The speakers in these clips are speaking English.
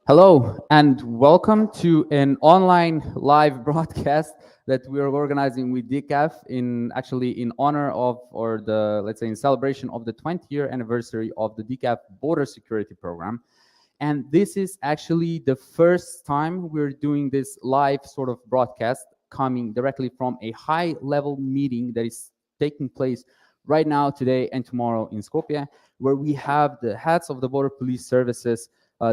Hello and welcome to an online live broadcast that we are organizing with DCAF in honor of, or let's say in celebration of the 20th year anniversary of the DCAF Border Security Programme. And this is actually the first time we're doing this live sort of broadcast coming directly from a high level meeting that is taking place right now, today and tomorrow in Skopje, where we have the heads of the border police services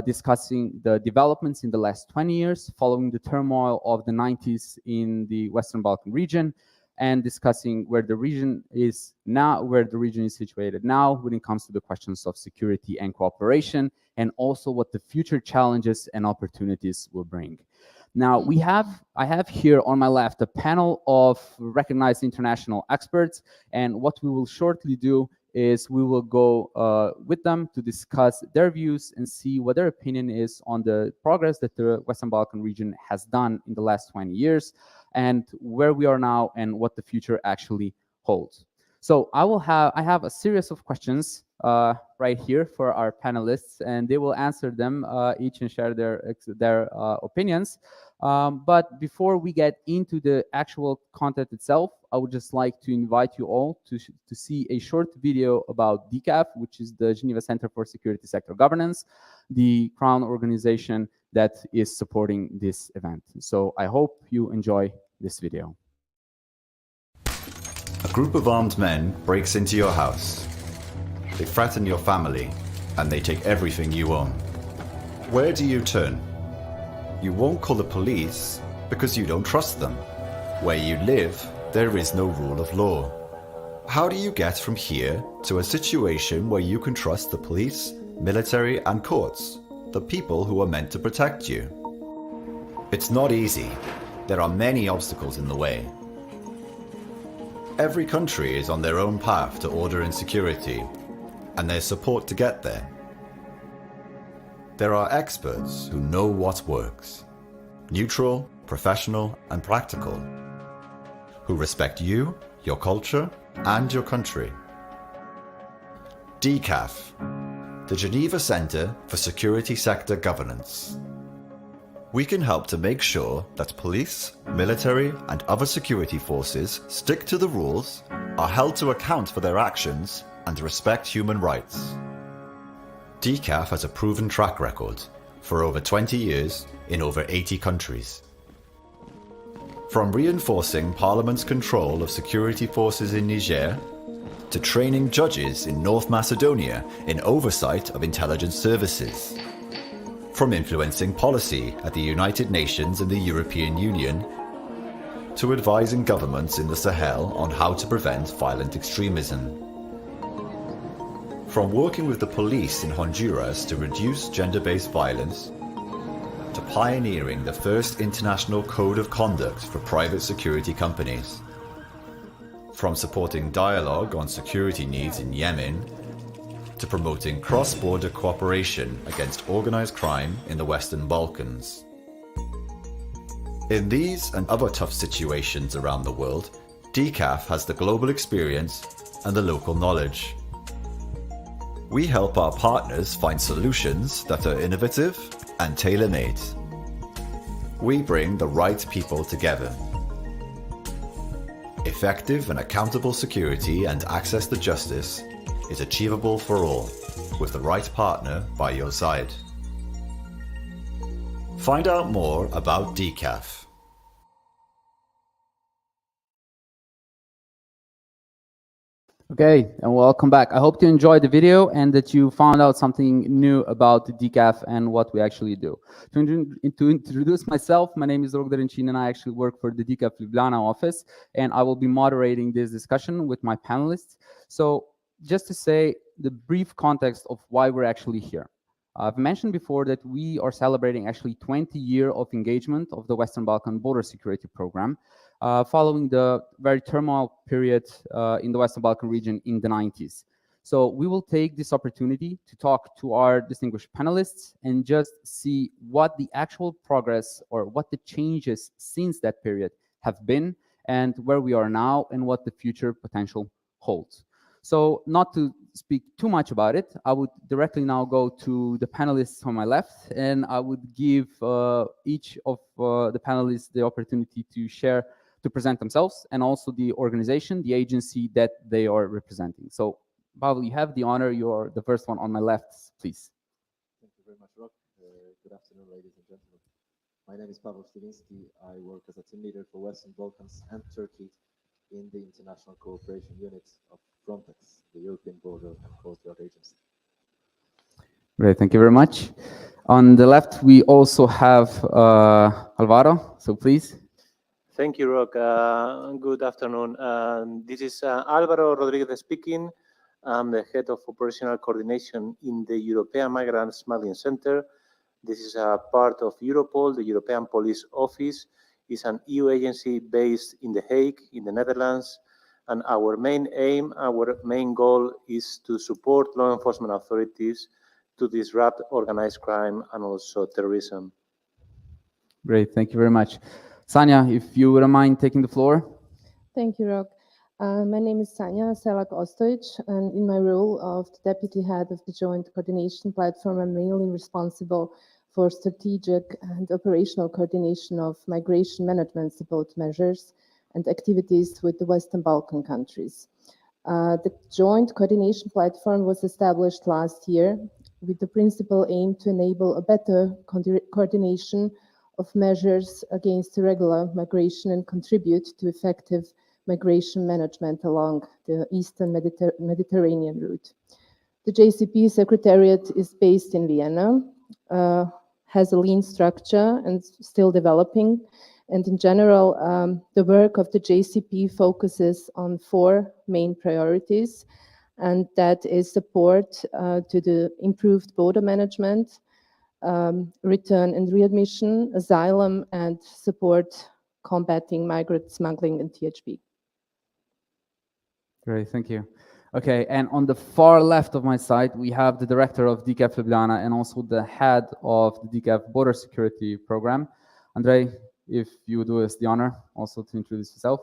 discussing the developments in the last 20 years following the turmoil of the 90s in the Western Balkan region, and discussing where the region is now, where the region is situated now when it comes to the questions of security and cooperation, and also what the future challenges and opportunities will bring. Now, I have here on my left a panel of recognized international experts, and what we will shortly do is we will go with them to discuss their views and see what their opinion is on the progress that the Western Balkan region has done in the last 20 years and where we are now and what the future actually holds. So I have a series of questions right here for our panelists, and they will answer them each and share their opinions. But before we get into the actual content itself, I would just like to invite you all to see a short video about DCAF, which is the Geneva Center for Security Sector Governance, the Crown organization that is supporting this event. So I hope you enjoy this video. A group of armed men breaks into your house. They threaten your family, and they take everything you own. Where do you turn? You won't call the police because you don't trust them. Where you live, there is no rule of law. How do you get from here to a situation where you can trust the police, military, and courts, the people who are meant to protect you? It's not easy. There are many obstacles in the way. Every country is on their own path to order and security, and there's support to get there. There are experts who know what works. Neutral, professional, and practical. Who respect you, your culture, and your country. DCAF, the Geneva Center for Security Sector Governance. We can help to make sure that police, military, and other security forces stick to the rules, are held to account for their actions, and respect human rights. DCAF has a proven track record for over 20 years in over 80 countries. From reinforcing Parliament's control of security forces in Niger, to training judges in North Macedonia in oversight of intelligence services. From influencing policy at the United Nations and the European Union, to advising governments in the Sahel on how to prevent violent extremism. From working with the police in Honduras to reduce gender-based violence, to pioneering the first international code of conduct for private security companies. From supporting dialogue on security needs in Yemen, to promoting cross-border cooperation against organized crime in the Western Balkans. In these and other tough situations around the world, DCAF has the global experience and the local knowledge. We help our partners find solutions that are innovative and tailor-made. We bring the right people together. Effective and accountable security and access to justice is achievable for all, with the right partner by your side. Find out more about DCAF. Okay, and welcome back. I hope you enjoyed the video and that you found out something new about the DCAF and what we actually do. To introduce myself, my name is Rogda Rencin and I actually work for the DCAF Ljubljana office, and I will be moderating this discussion with my panelists. So just to say the brief context of why we're actually here. I've mentioned before that we are celebrating actually 20 years of engagement of the Western Balkan Border Security Programme, following the very turmoil period in the Western Balkan region in the 90s. So we will take this opportunity to talk to our distinguished panelists and just see what the actual progress or what the changes since that period have been and where we are now and what the future potential holds. So not to speak too much about it, I would directly now go to the panelists on my left, and I would give each of the panelists the opportunity to share, to present themselves, and also the organization, the agency that they are representing. So, Pavel, you have the honor. You're the first one on my left, please. Thank you very much, Rob. Good afternoon, ladies and gentlemen. My name is Pavel Stivinsky. I work as a team leader for Western Balkans and Turkey in the International Cooperation Unit of Frontex, the European Border and Coast Guard Agency. Great, thank you very much. On the left, we also have Alvaro, so please. Thank you, Rock. Good afternoon. This is Álvaro Rodríguez speaking. I'm the head of operational coordination in the European Migrant Smuggling Center. This is a part of Europol, the European Police Office. It's an EU agency based in The Hague, in the Netherlands. And our main aim, our main goal is to support law enforcement authorities to disrupt organized crime and also terrorism. Great, thank you very much. Sanja, if you wouldn't mind taking the floor. Thank you, Rok. My name is Sanja Selak-Ostojic, and in my role of the Deputy Head of the Joint Coordination Platform, I'm mainly responsible for strategic and operational coordination of migration management support measures and activities with the Western Balkan countries. The Joint Coordination Platform was established last year with the principal aim to enable a better coordination of measures against irregular migration and contribute to effective migration management along the Eastern Mediterranean route. The JCP Secretariat is based in Vienna, has a lean structure and still developing. And in general, the work of the JCP focuses on 4 main priorities, and that is support to the improved border management, return and readmission, asylum, and support combating migrant smuggling and THP. Great, thank you. Okay, and on the far left of my side, we have the director of DCAF Ljubljana and also the head of the DCAF Border Security Programme. Andrei, if you would do us the honor also to introduce yourself.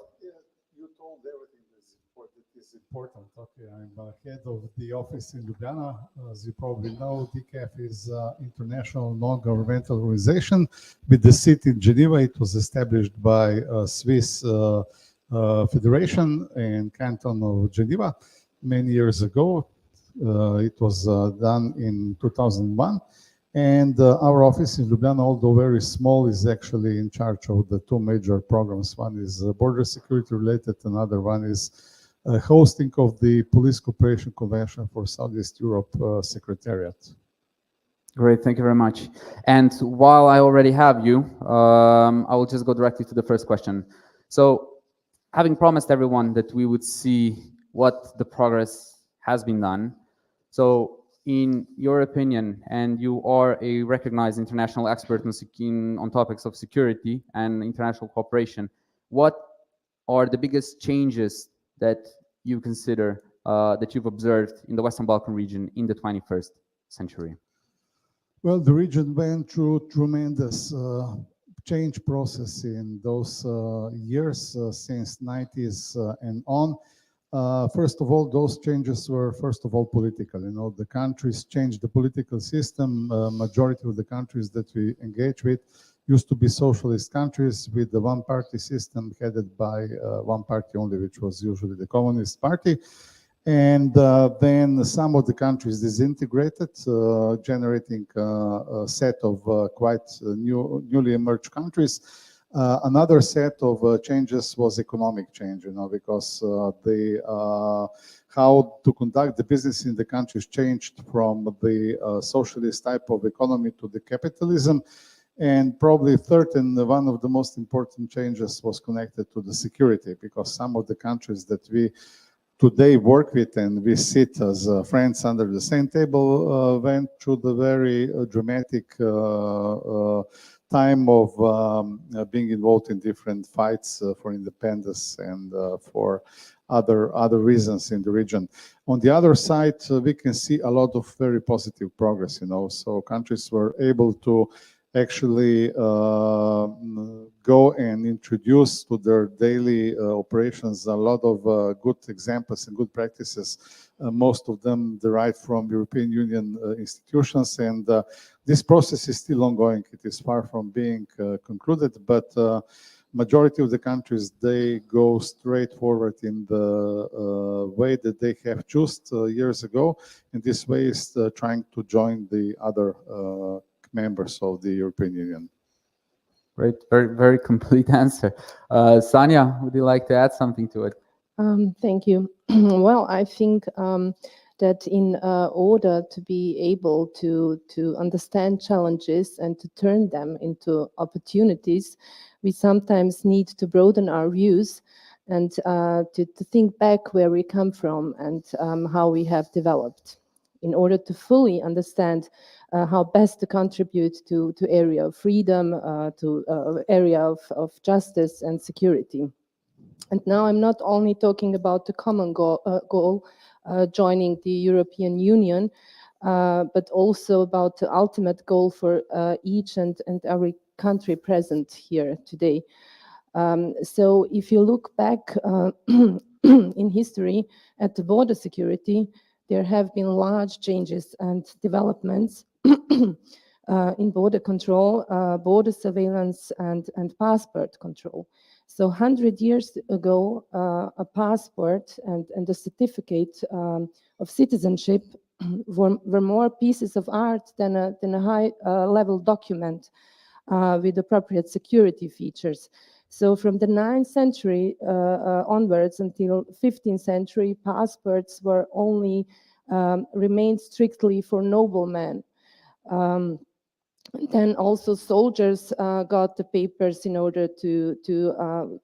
You told everything that is important. Okay, I'm head of the office in Ljubljana. As you probably know, DCAF is an international non-governmental organization with the seat in Geneva. It was established by a Swiss Federation and Canton of Geneva many years ago. It was done in 2001. And our office in Ljubljana, although very small, is actually in charge of the 2 major programs. One is border security related, another one is hosting of the Police Cooperation Convention for Southeast Europe Secretariat. Great, thank you very much. And while I already have you, I will just go directly to the first question. So, having promised everyone that we would see what the progress has been done, so in your opinion, and you are a recognized international expert on topics of security and international cooperation, what are the biggest changes that you consider that you've observed in the Western Balkan region in the 21st century? Well, the region went through tremendous change process in those years since 90s and on. First of all, those changes were political. You know, the countries changed the political system. Majority of the countries that we engage with used to be socialist countries with the one-party system headed by one party only, which was usually the Communist Party. And then some of the countries disintegrated, generating a set of quite newly emerged countries. Another set of changes was economic change, you know, because how to conduct the business in the countries changed from the socialist type of economy to the capitalism. And probably third, and one of the most important changes was connected to the security, because some of the countries that we today work with and we sit as friends under the same table went through the very dramatic time of being involved in different fights for independence and for other reasons in the region. On the other side, we can see a lot of very positive progress, you know, so countries were able to actually go and introduce to their daily operations a lot of good examples and good practices most of them derived from European Union institutions, and this process is still ongoing. It is far from being concluded, but majority of the countries, they go straight forward in the way that they have chosen years ago, and this way is trying to join the other members of the European Union. Great, very, very complete answer. Sanya, would you like to add something to it? Thank you. Well, I think that in order to be able to understand challenges and to turn them into opportunities, we sometimes need to broaden our views and to think back where we come from and how we have developed in order to fully understand how best to contribute to area of freedom, to area of justice and security. And now I'm not only talking about the common goal, joining the European Union, but also about the ultimate goal for each and every country present here today. So if you look back in history at the border security, there have been large changes and developments in border control, border surveillance, and passport control. So 100 years ago, a passport and a certificate of citizenship were more pieces of art than a high-level document with appropriate security features. So from the 9th century onwards until 15th century, passports were only remained strictly for noblemen. Then also soldiers got the papers in order to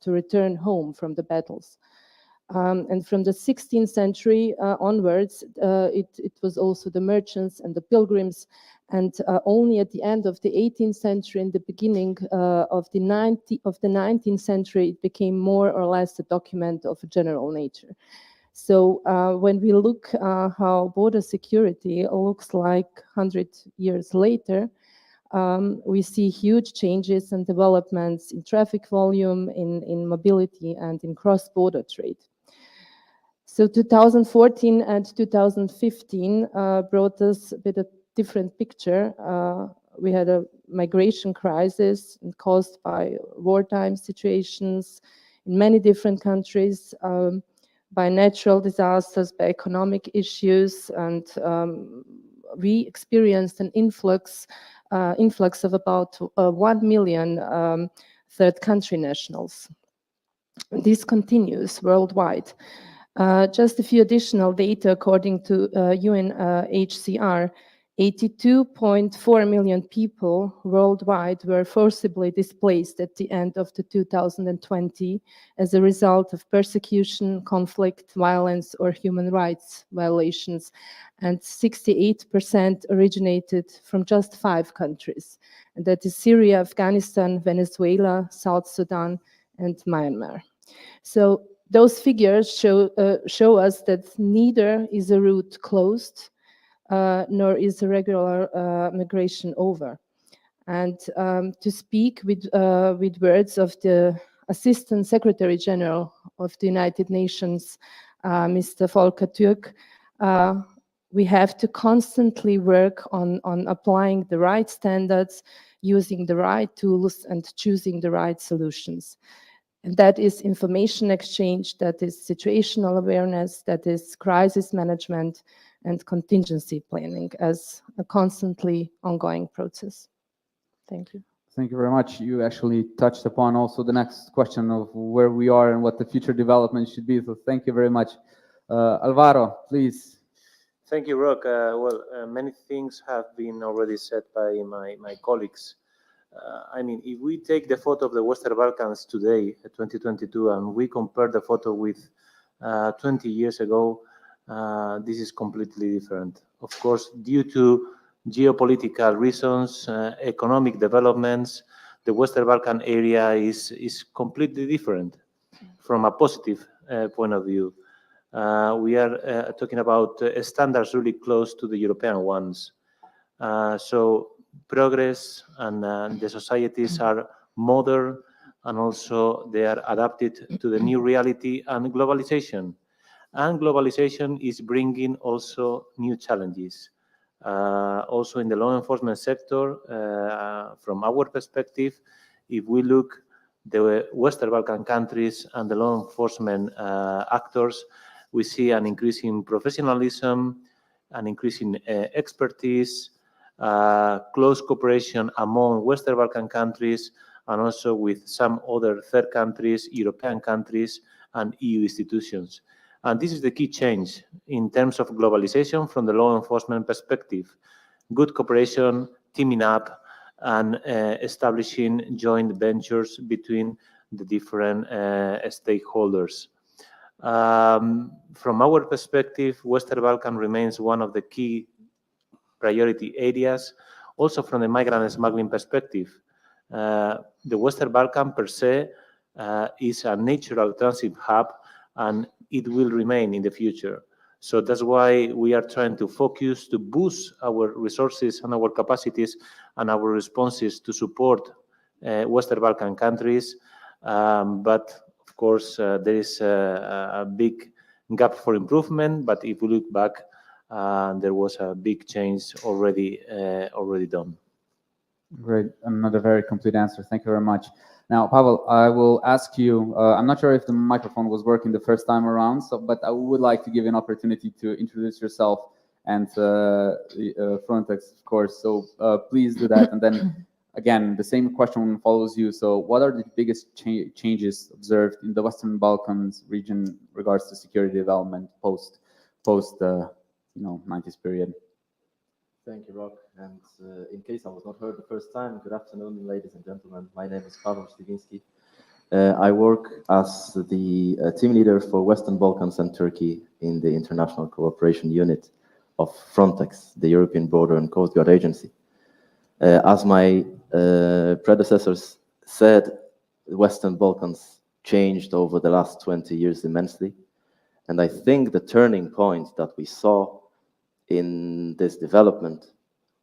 return home from the battles. And from the 16th century onwards, it was also the merchants and the pilgrims. And only at the end of the 18th century and the beginning of the 19th century, it became more or less a document of a general nature. So when we look how border security looks like 100 years later, we see huge changes and developments in traffic volume, in mobility, and in cross-border trade. So 2014 and 2015 brought us a bit of different picture. We had a migration crisis caused by wartime situations in many different countries, by natural disasters, by economic issues, and we experienced an influx of about 1 million third country nationals. This continues worldwide. Just a few additional data according to UNHCR, 82.4 million people worldwide were forcibly displaced at the end of the 2020 as a result of persecution, conflict, violence, or human rights violations, and 68% originated from just 5 countries, and that is Syria, Afghanistan, Venezuela, South Sudan, and Myanmar. So those figures show us that neither is a route closed, nor is irregular migration over. And to speak with words of the Assistant Secretary General of the United Nations, Mr. Volker Türk, we have to constantly work on applying the right standards, using the right tools, and choosing the right solutions. And that is information exchange, that is situational awareness, that is crisis management, and contingency planning as a constantly ongoing process. Thank you. Thank you very much. You actually touched upon also the next question of where we are and what the future development should be. So thank you very much. Alvaro, please. Thank you, Rock. Many things have been already said by my colleagues. I mean, if we take the photo of the Western Balkans today, 2022, and we compare the photo with 20 years ago, this is completely different. Of course, due to geopolitical reasons, economic developments, the Western Balkan area is completely different from a positive point of view. We are talking about standards really close to the European ones. So progress and the societies are modern, and also they are adapted to the new reality and globalization. And globalization is bringing also new challenges. Also in the law enforcement sector, from our perspective, if we look the Western Balkan countries and the law enforcement actors, we see an increase in professionalism, an increase in expertise, close cooperation among Western Balkan countries, and also with some other third countries, European countries, and EU institutions. And this is the key change in terms of globalization from the law enforcement perspective. Good cooperation, teaming up, and establishing joint ventures between the different stakeholders. From our perspective, Western Balkan remains one of the key priority areas. Also from the migrant smuggling perspective, the Western Balkan per se is a natural transit hub, and it will remain in the future. So that's why we are trying to focus to boost our resources and our capacities and our responses to support Western Balkan countries. But of course, there is a big gap for improvement. But if we look back, there was a big change already done. Great. Another very complete answer. Thank you very much. Now, Pavel, I will ask you, I'm not sure if the microphone was working the first time around, but I would like to give you an opportunity to introduce yourself and Frontex, of course. So please do that. And then, again, the same question follows you. So what are the biggest changes observed in the Western Balkans region in regards to security development post 90s period? Thank you, Rock. And in case I was not heard the first time, good afternoon, ladies and gentlemen. My name is Pavel Stivinsky. I work as the team leader for Western Balkans and Turkey in the International Cooperation Unit of Frontex, the European Border and Coast Guard Agency. As my predecessors said, the Western Balkans changed over the last 20 years immensely. And I think the turning point that we saw in this development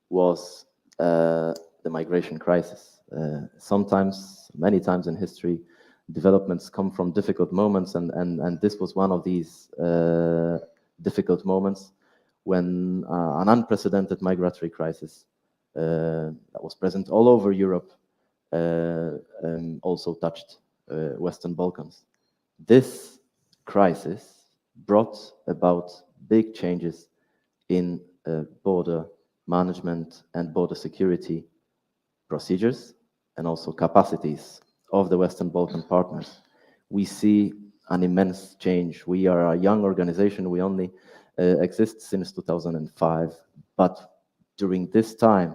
was the migration crisis. Sometimes, many times in history, developments come from difficult moments, and this was one of these difficult moments when an unprecedented migratory crisis that was present all over Europe also touched Western Balkans. This crisis brought about big changes in border management and border security procedures and also capacities of the Western Balkan partners. We see an immense change. We are a young organization. We only exist since 2005. But during this time,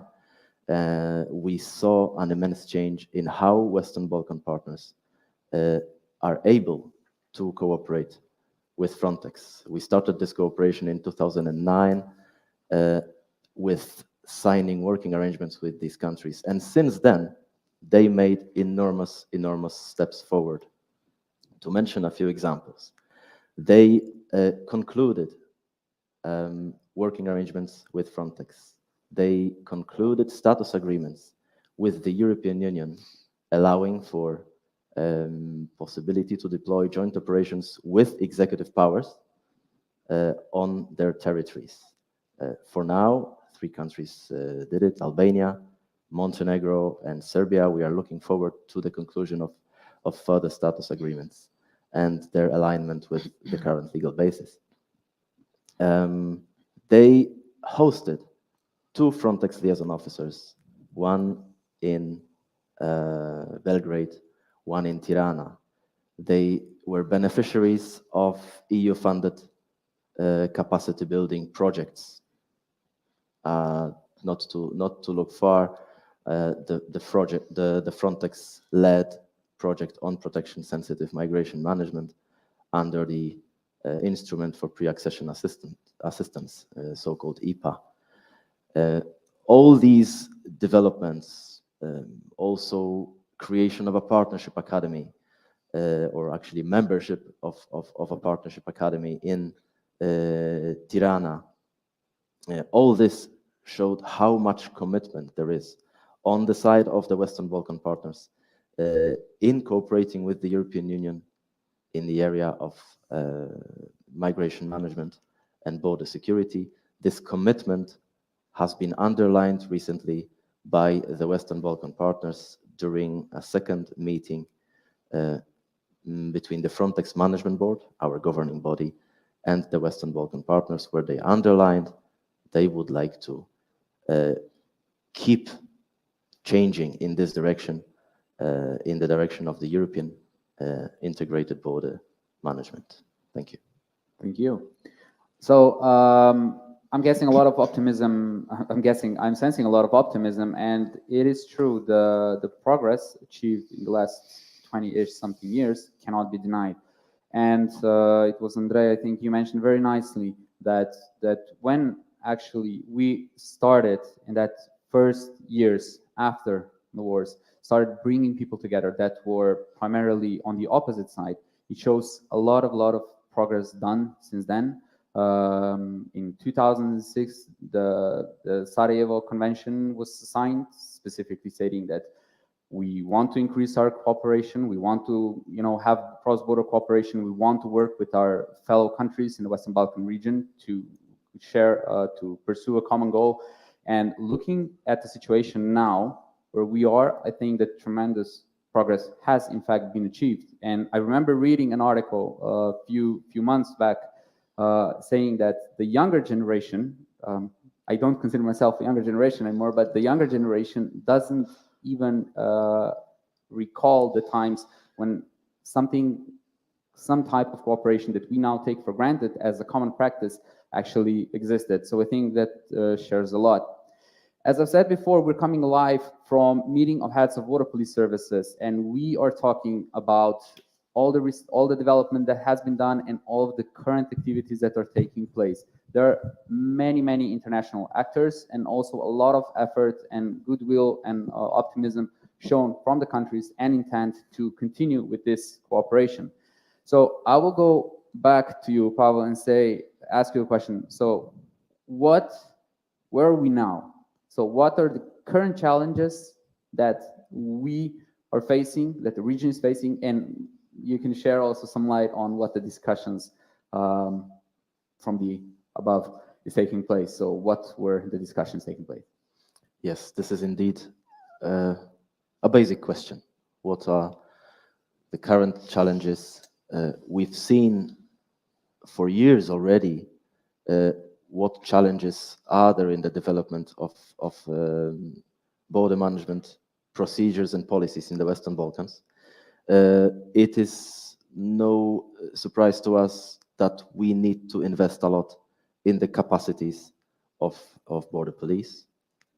we saw an immense change in how Western Balkan partners are able to cooperate with Frontex. We started this cooperation in 2009 with signing working arrangements with these countries. And since then, they made enormous steps forward. To mention a few examples, they concluded working arrangements with Frontex. They concluded status agreements with the European Union, allowing for possibility to deploy joint operations with executive powers on their territories. For now, 3 countries did it: Albania, Montenegro, and Serbia. We are looking forward to the conclusion of further status agreements and their alignment with the current legal basis. They hosted 2 Frontex liaison officers, one in Belgrade, one in Tirana. They were beneficiaries of EU-funded capacity building projects. Not to look far, the Frontex-led project on protection-sensitive migration management under the Instrument for Pre-Accession Assistance, so-called IPA. All these developments, also creation of a partnership academy, or actually membership of a partnership academy in Tirana, all this showed how much commitment there is on the side of the Western Balkan partners in cooperating with the European Union in the area of migration management and border security. This commitment has been underlined recently by the Western Balkan partners during a second meeting between the Frontex Management Board, our governing body, and the Western Balkan partners, where they underlined they would like to keep changing in this direction, in the direction of the European integrated border management. Thank you. Thank you. So I'm guessing a lot of optimism. I'm sensing a lot of optimism, and it is true. The progress achieved in the last 20-ish something years cannot be denied. And it was Andrei, I think you mentioned very nicely that when actually we started in that first years after the wars, started bringing people together that were primarily on the opposite side. It shows a lot of progress done since then. In 2006, the Sarajevo Convention was signed, specifically stating that we want to increase our cooperation. We want to, have cross-border cooperation. We want to work with our fellow countries in the Western Balkan region to share, to pursue a common goal. And looking at the situation now where we are, I think that tremendous progress has in fact been achieved. And I remember reading an article a few months back saying that the younger generation, I don't consider myself a younger generation anymore, but the younger generation doesn't even recall the times when some type of cooperation that we now take for granted as a common practice actually existed. So I think that shares a lot. As I've said before, we're coming live from meeting of heads of border police services, and we are talking about all the development that has been done and all of the current activities that are taking place. There are many international actors, and also a lot of effort and goodwill and optimism shown from the countries and intent to continue with this cooperation. So I will go back to you, Pavel, and ask you a question. So where are we now? So what are the current challenges that we are facing, that the region is facing, and you can share also some light on what the discussions from the above is taking place. So what were the discussions taking place? Yes, this is indeed a basic question. What are the current challenges? We've seen for years already what challenges are there in the development of border management procedures and policies in the Western Balkans. It is no surprise to us that we need to invest a lot in the capacities of border police,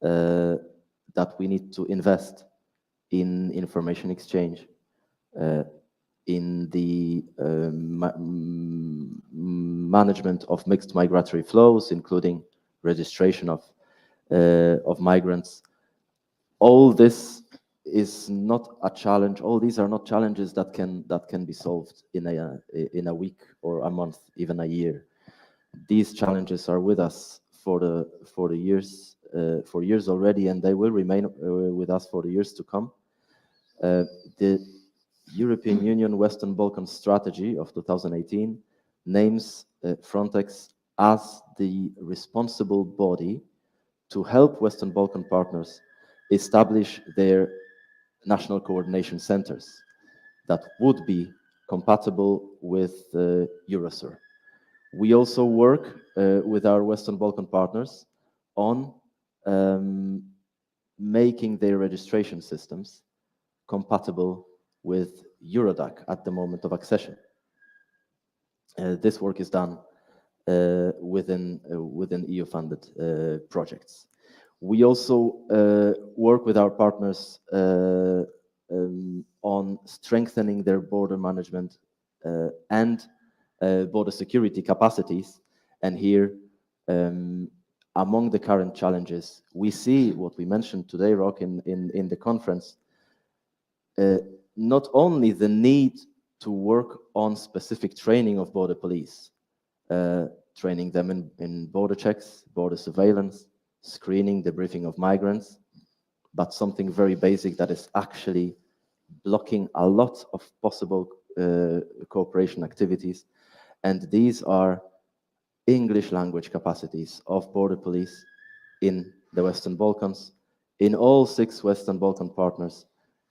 that we need to invest in information exchange, in the management of mixed migratory flows, including registration of migrants. All this is not a challenge. All these are not challenges that can be solved in a week or a month, even a year. These challenges are with us for years already, and they will remain with us for the years to come. The European Union Western Balkans strategy of 2018 names Frontex as the responsible body to help Western Balkan partners establish their national coordination centers that would be compatible with Eurosur. We also work with our Western Balkan partners on making their registration systems compatible with Eurodac at the moment of accession. This work is done within EU-funded projects. We also work with our partners on strengthening their border management and border security capacities. And here, among the current challenges, we see what we mentioned today, Rock, in the conference, not only the need to work on specific training of border police, training them in border checks, border surveillance, screening, debriefing of migrants, but something very basic that is actually blocking a lot of possible cooperation activities, And these are English language capacities of border police in the Western Balkans, in all 6 Western Balkan partners.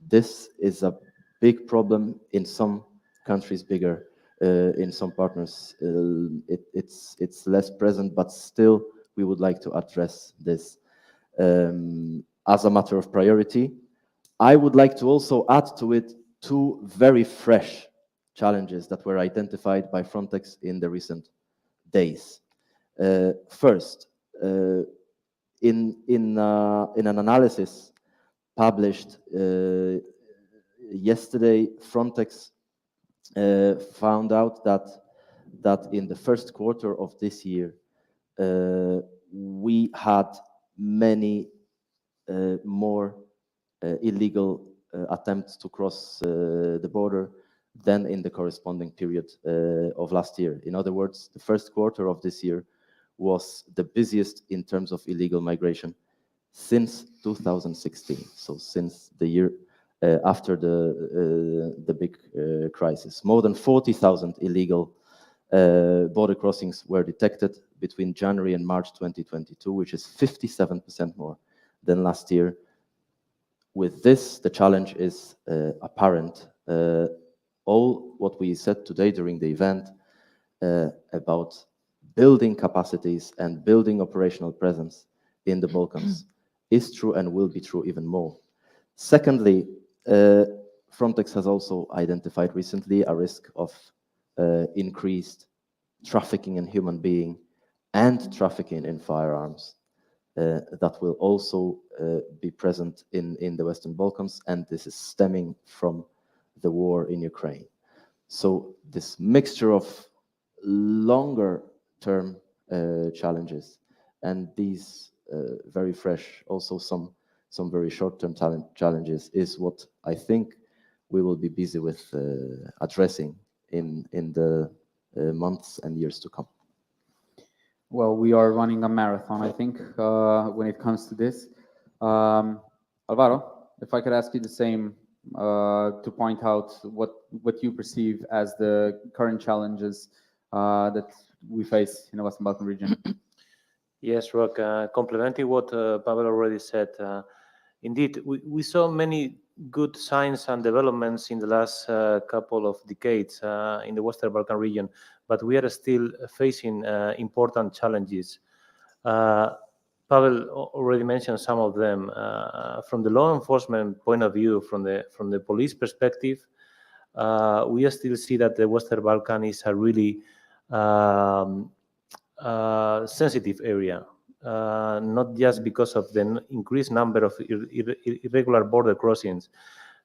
This is a big problem, in some countries bigger, in some partners it's less present, but still we would like to address this as a matter of priority. I would like to also add to it 2 very fresh challenges that were identified by Frontex in the recent days. First, in an analysis published yesterday, Frontex found out that in the first quarter of this year, we had many more illegal attempts to cross the border than in the corresponding period of last year. In other words, the first quarter of this year was the busiest in terms of illegal migration since 2016, so since the year after the big crisis. More than 40,000 illegal border crossings were detected between January and March 2022, which is 57% more than last year. With this, the challenge is apparent. All what we said today during the event about building capacities and building operational presence in the Balkans is true and will be true even more. Secondly, Frontex has also identified recently a risk of increased trafficking in human being and trafficking in firearms that will also be present in the Western Balkans, and this is stemming from the war in Ukraine. So this mixture of longer-term challenges and these very fresh, also some very short-term challenges is what I think we will be busy with addressing in the months and years to come. Well, we are running a marathon, I think, when it comes to this. Alvaro, if I could ask you the same, to point out what you perceive as the current challenges that we face in the Western Balkan region. Yes, Rock, complementing what Pavel already said, indeed, we saw many good signs and developments in the last couple of decades in the Western Balkan region, but we are still facing important challenges. Pavel already mentioned some of them. From the law enforcement point of view, from the police perspective, we still see that the Western Balkan is a really sensitive area, not just because of the increased number of irregular border crossings,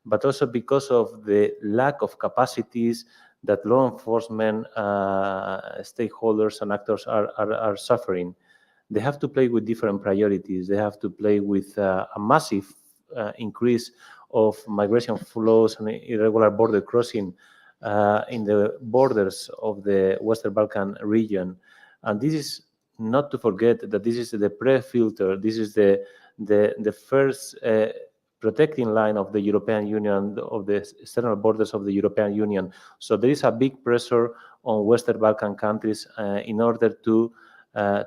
but also because of the lack of capacities that law enforcement stakeholders and actors are suffering. They have to play with different priorities. They have to play with a massive increase of migration flows and irregular border crossing in the borders of the Western Balkan region. And this is not to forget that this is the pre-filter. This is the first protecting line of the European Union, of the external borders of the European Union. So there is a big pressure on Western Balkan countries in order to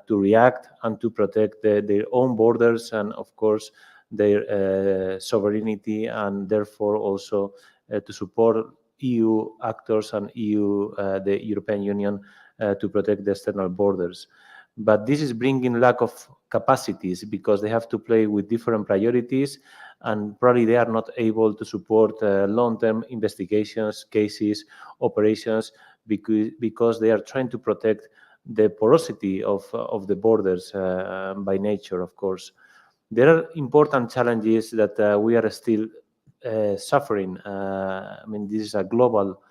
react and to protect their own borders and, of course, their sovereignty, and therefore also to support EU actors and the European Union to protect the external borders. But this is bringing lack of capacities because they have to play with different priorities, and probably they are not able to support long-term investigations, cases, operations, because they are trying to protect the porosity of the borders by nature, of course. There are important challenges that we are still suffering. I mean, this is a global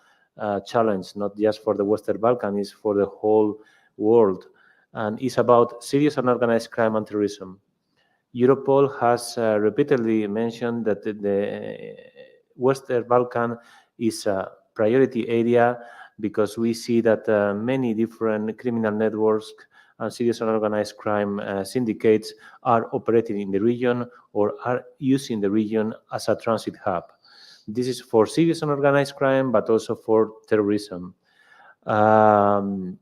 challenge, not just for the Western Balkans, it's for the whole world. And it's about serious and organized crime and terrorism. Europol has repeatedly mentioned that the Western Balkan is a priority area because we see that many different criminal networks and serious and organized crime syndicates are operating in the region or are using the region as a transit hub. This is for serious and organized crime, but also for terrorism. There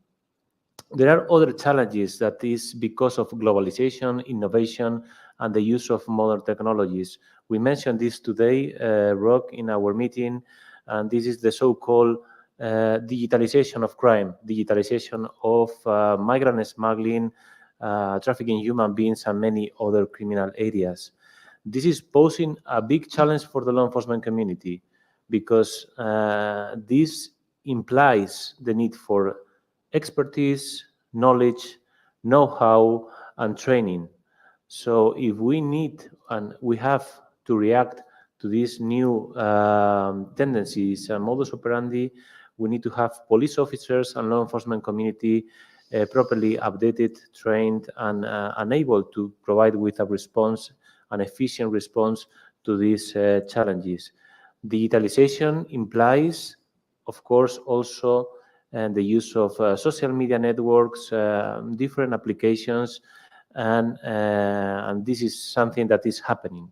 are other challenges that is because of globalization, innovation, and the use of modern technologies. We mentioned this today, Rock, in our meeting, and this is the so-called digitalization of crime, digitalization of migrant smuggling, trafficking human beings, and many other criminal areas. This is posing a big challenge for the law enforcement community because this implies the need for expertise, knowledge, know-how, and training. So if we need and we have to react to these new tendencies and modus operandi, we need to have police officers and law enforcement community properly updated, trained, and able to provide with a response, an efficient response to these challenges. Digitalization implies, of course, also the use of social media networks, different applications, and this is something that is happening.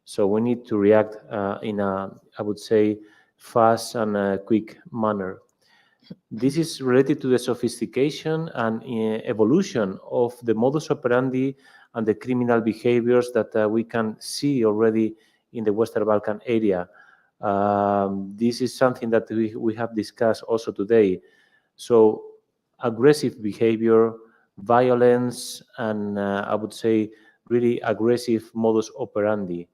So we need to react in a, I would say, fast and quick manner. This is related to the sophistication and evolution of the modus operandi and the criminal behaviors that we can see already in the Western Balkan area. This is something that we have discussed also today. So aggressive behavior, violence, and I would say really aggressive modus operandi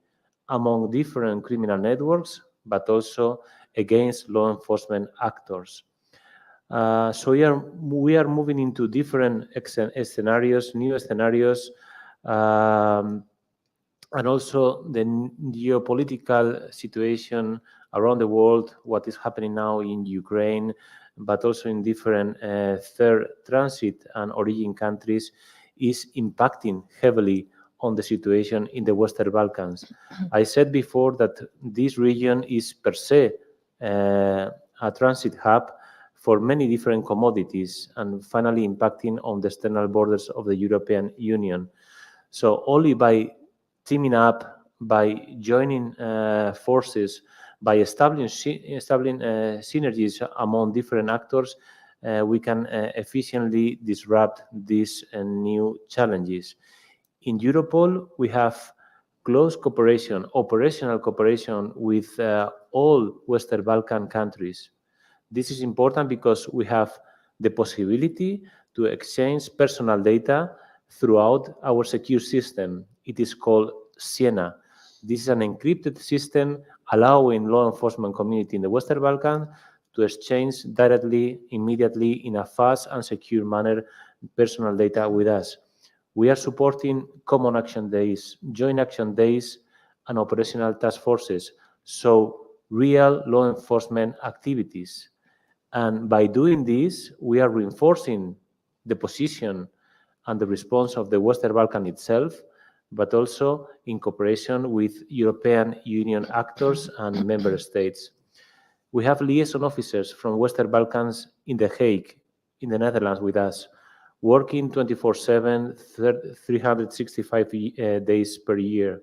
among different criminal networks, but also against law enforcement actors. So we are moving into different scenarios, new scenarios, and also the geopolitical situation around the world, what is happening now in Ukraine, but also in different third transit and origin countries, is impacting heavily on the situation in the Western Balkans. I said before that this region is per se a transit hub for many different commodities and finally impacting on the external borders of the European Union. So only by teaming up, by joining forces, by establishing synergies among different actors, we can efficiently disrupt these new challenges. In Europol, we have close cooperation, operational cooperation with all Western Balkan countries. This is important because we have the possibility to exchange personal data throughout our secure system. It is called Siena. This is an encrypted system allowing law enforcement community in the Western Balkans to exchange directly, immediately, in a fast and secure manner, personal data with us. We are supporting common action days, joint action days, and operational task forces, so real law enforcement activities. And by doing this, we are reinforcing the position and the response of the Western Balkan itself, but also in cooperation with European Union actors and member states. We have liaison officers from Western Balkans in The Hague, in the Netherlands with us, working 24/7, 365 days per year.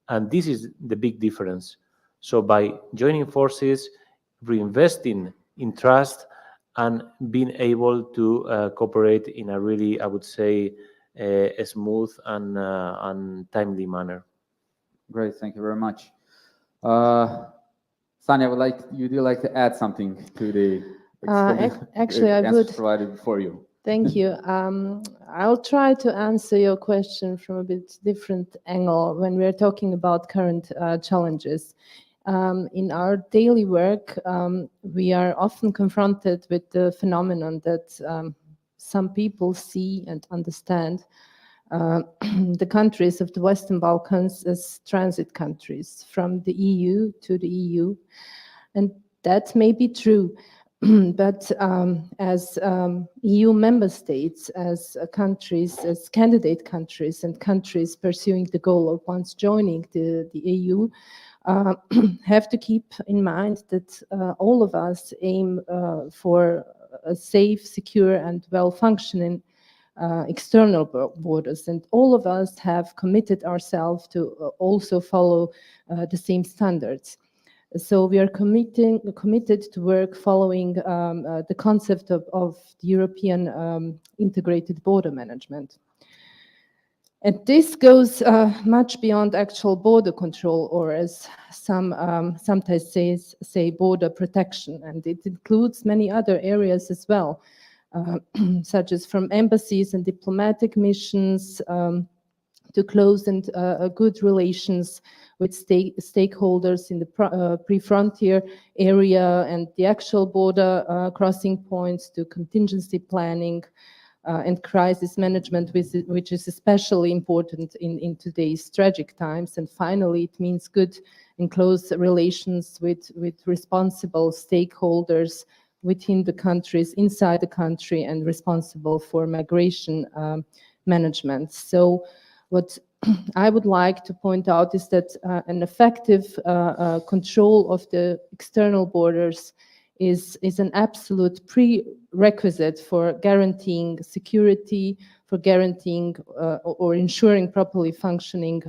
And this is the big difference. So by joining forces, reinvesting in trust, and being able to cooperate in a really, I would say, a smooth and timely manner. Great, thank you very much. Sanya, would you like to add something to the actually, I answers would provided before you? Thank you. I'll try to answer your question from a bit different angle when we're talking about current challenges. In our daily work, we are often confronted with the phenomenon that some people see and understand the countries of the Western Balkans as transit countries from the EU to the EU. And that may be true. But as EU member states, as countries, as candidate countries and countries pursuing the goal of once joining the EU, have to keep in mind that all of us aim for a safe, secure, and well-functioning external borders. And all of us have committed ourselves to also follow the same standards. So we are committed to work following the concept of the European integrated border management. And this goes much beyond actual border control, or as some sometimes say border protection, and it includes many other areas as well, such as from embassies and diplomatic missions to close and good relations with stakeholders in the pre-frontier area and the actual border crossing points, to contingency planning and crisis management, which is especially important in today's tragic times. And finally, it means good and close relations with responsible stakeholders within the countries, inside the country, and responsible for migration management. So what I would like to point out is that an effective control of the external borders is an absolute prerequisite for guaranteeing security, for guaranteeing or ensuring properly functioning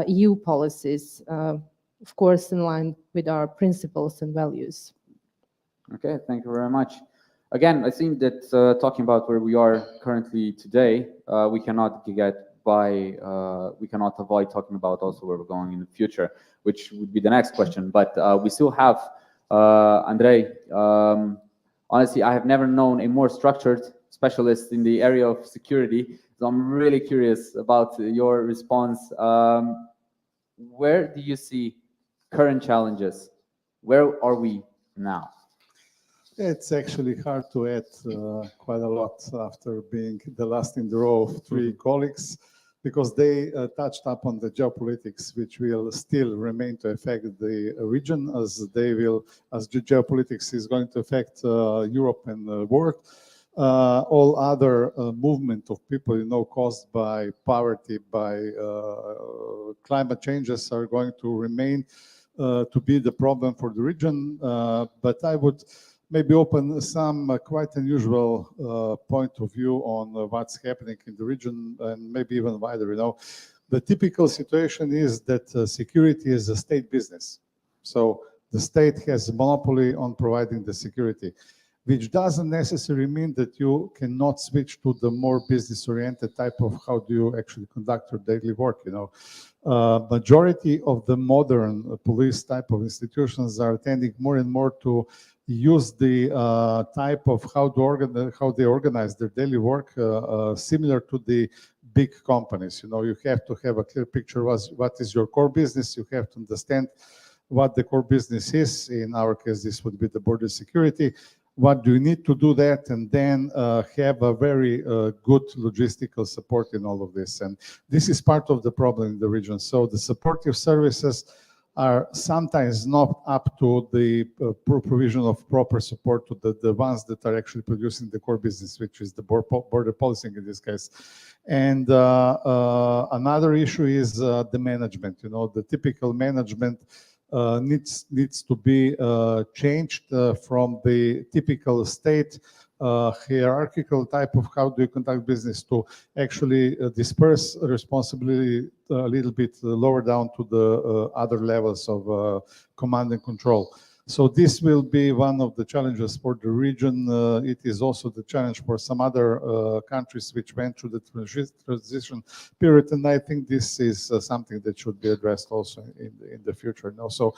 EU policies, of course, in line with our principles and values. Okay, thank you very much. Again, I think that talking about where we are currently today, we cannot avoid talking about also where we're going in the future, which would be the next question. But we still have Andrei. Honestly, I have never known a more structured specialist in the area of security. So I'm really curious about your response. Where do you see current challenges? Where are we now? It's actually hard to add quite a lot after being the last in the row of three colleagues, because they touched upon the geopolitics, which will still remain to affect the region, as the geopolitics is going to affect Europe and the world. All other movement of people, caused by poverty, by climate changes, are going to remain to be the problem for the region. But I would maybe open some quite unusual point of view on what's happening in the region, and maybe even wider. The typical situation is that security is a state business. So the state has a monopoly on providing the security, which doesn't necessarily mean that you cannot switch to the more business-oriented type of how do you actually conduct your daily work. Majority of the modern police type of institutions are tending more and more to use the type of how they organize their daily work similar to the big companies. You have to have a clear picture of what is your core business. You have to understand what the core business is. In our case, this would be the border security. What do you need to do that, and then have a very good logistical support in all of this. And this is part of the problem in the region. So the supportive services are sometimes not up to the provision of proper support to the ones that are actually producing the core business, which is the border policing in this case. And another issue is the management. The typical management needs to be changed from the typical state hierarchical type of how do you conduct business to actually disperse responsibility a little bit lower down to the other levels of command and control. So this will be one of the challenges for the region. It is also the challenge for some other countries which went through the transition period, and I think this is something that should be addressed also in the future. So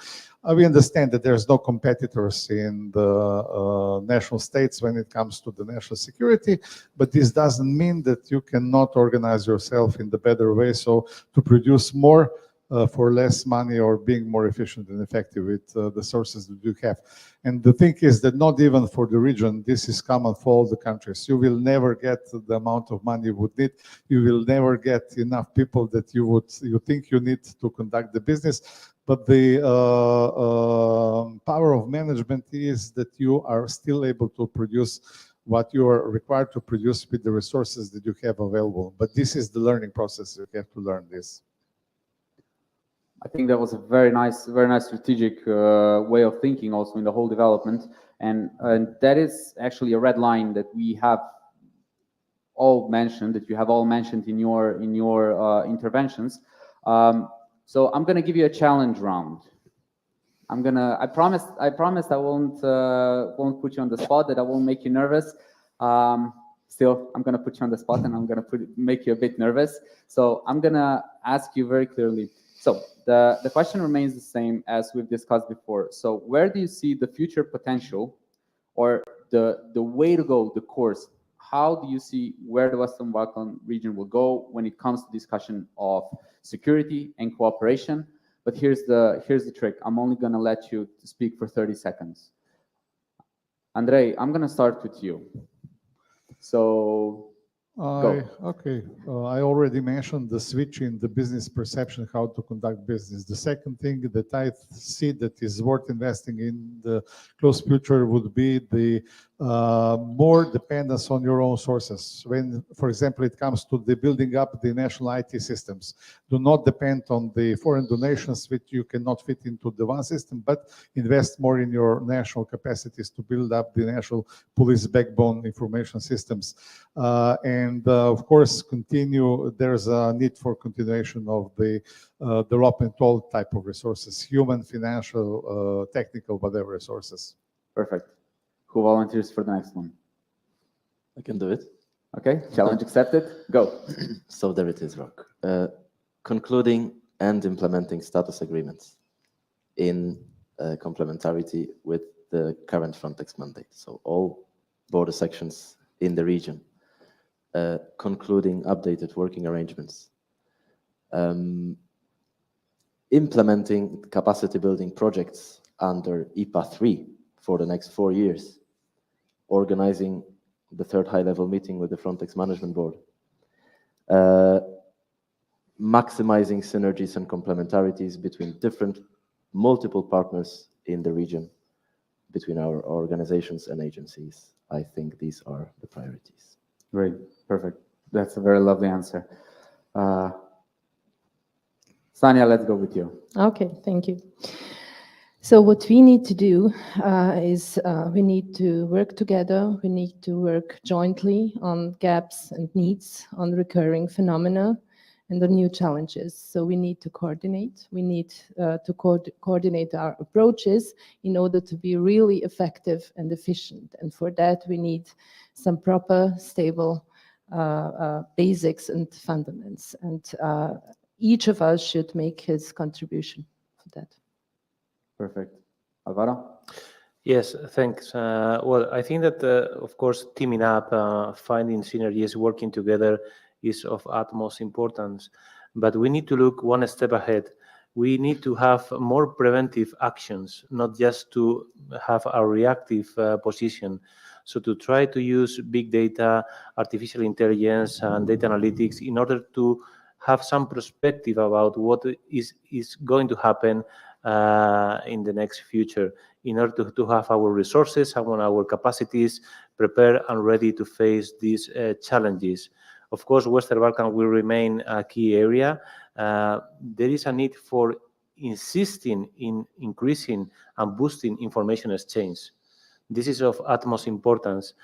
we understand that there's no competitors in the national states when it comes to the national security, but this doesn't mean that you cannot organize yourself in the better way, so to produce more for less money, or being more efficient and effective with the sources that you have. And the thing is that not even for the region, this is common for all the countries. You will never get the amount of money you would need. You will never get enough people that you think you need to conduct the business. But the power of management is that you are still able to produce what you are required to produce with the resources that you have available. But this is the learning process. You have to learn this. I think that was a very nice strategic way of thinking also in the whole development. And that is actually a red line that we have all mentioned, that you have all mentioned in your interventions. So I'm going to give you a challenge round. I promise I won't put you on the spot, that I won't make you nervous. Still, I'm gonna put you on the spot, and I'm gonna make you a bit nervous. So I'm gonna ask you very clearly. So the question remains the same as we've discussed before. So where do you see the future potential, or the way to go, the course? How do you see where the Western Balkan region will go when it comes to discussion of security and cooperation? But here's the trick. I'm only gonna let you speak for 30 seconds. Andrei, I'm gonna start with you. So Okay. I already mentioned the switch in the business perception, how to conduct business. The second thing that I see that is worth investing in the close future would be the more dependence on your own sources. When, for example, it comes to the building up the national IT systems, do not depend on the foreign donations which you cannot fit into the one system, but invest more in your national capacities to build up the national police backbone information systems. And of course, there's a need for continuation of the development, all type of resources, human, financial, technical, whatever resources. Perfect. Who volunteers for the next one? I can do it. Okay, challenge accepted. Go. So there it is, Rock. Concluding and implementing status agreements in complementarity with the current Frontex mandate. So all border sections in the region. Concluding updated working arrangements, implementing capacity building projects under IPA 3 for the next 4 years, organizing the third high-level meeting with the Frontex Management Board, maximizing synergies and complementarities between multiple partners in the region, between our organizations and agencies. I think these are the priorities. Great, perfect. That's a very lovely answer. Sanya, let's go with you. Okay, thank you. So what we need to do is we need to work together. We need to work jointly on gaps and needs, on recurring phenomena, and on new challenges. So we need to coordinate. We need to coordinate our approaches in order to be really effective and efficient. And for that, we need some proper, stable basics and fundamentals. And each of us should make his contribution for that. Perfect. Alvaro? Yes, thanks. Well, I think that, of course, teaming up, finding synergies, working together is of utmost importance. But we need to look one step ahead. We need to have more preventive actions, not just to have a reactive position. So to try to use big data, artificial intelligence, and data analytics in order to have some perspective about what is going to happen in the next future, in order to have our resources and our capacities prepared and ready to face these challenges. Of course, Western Balkans will remain a key area. There is a need for insisting in increasing and boosting information exchange. This is of utmost importance.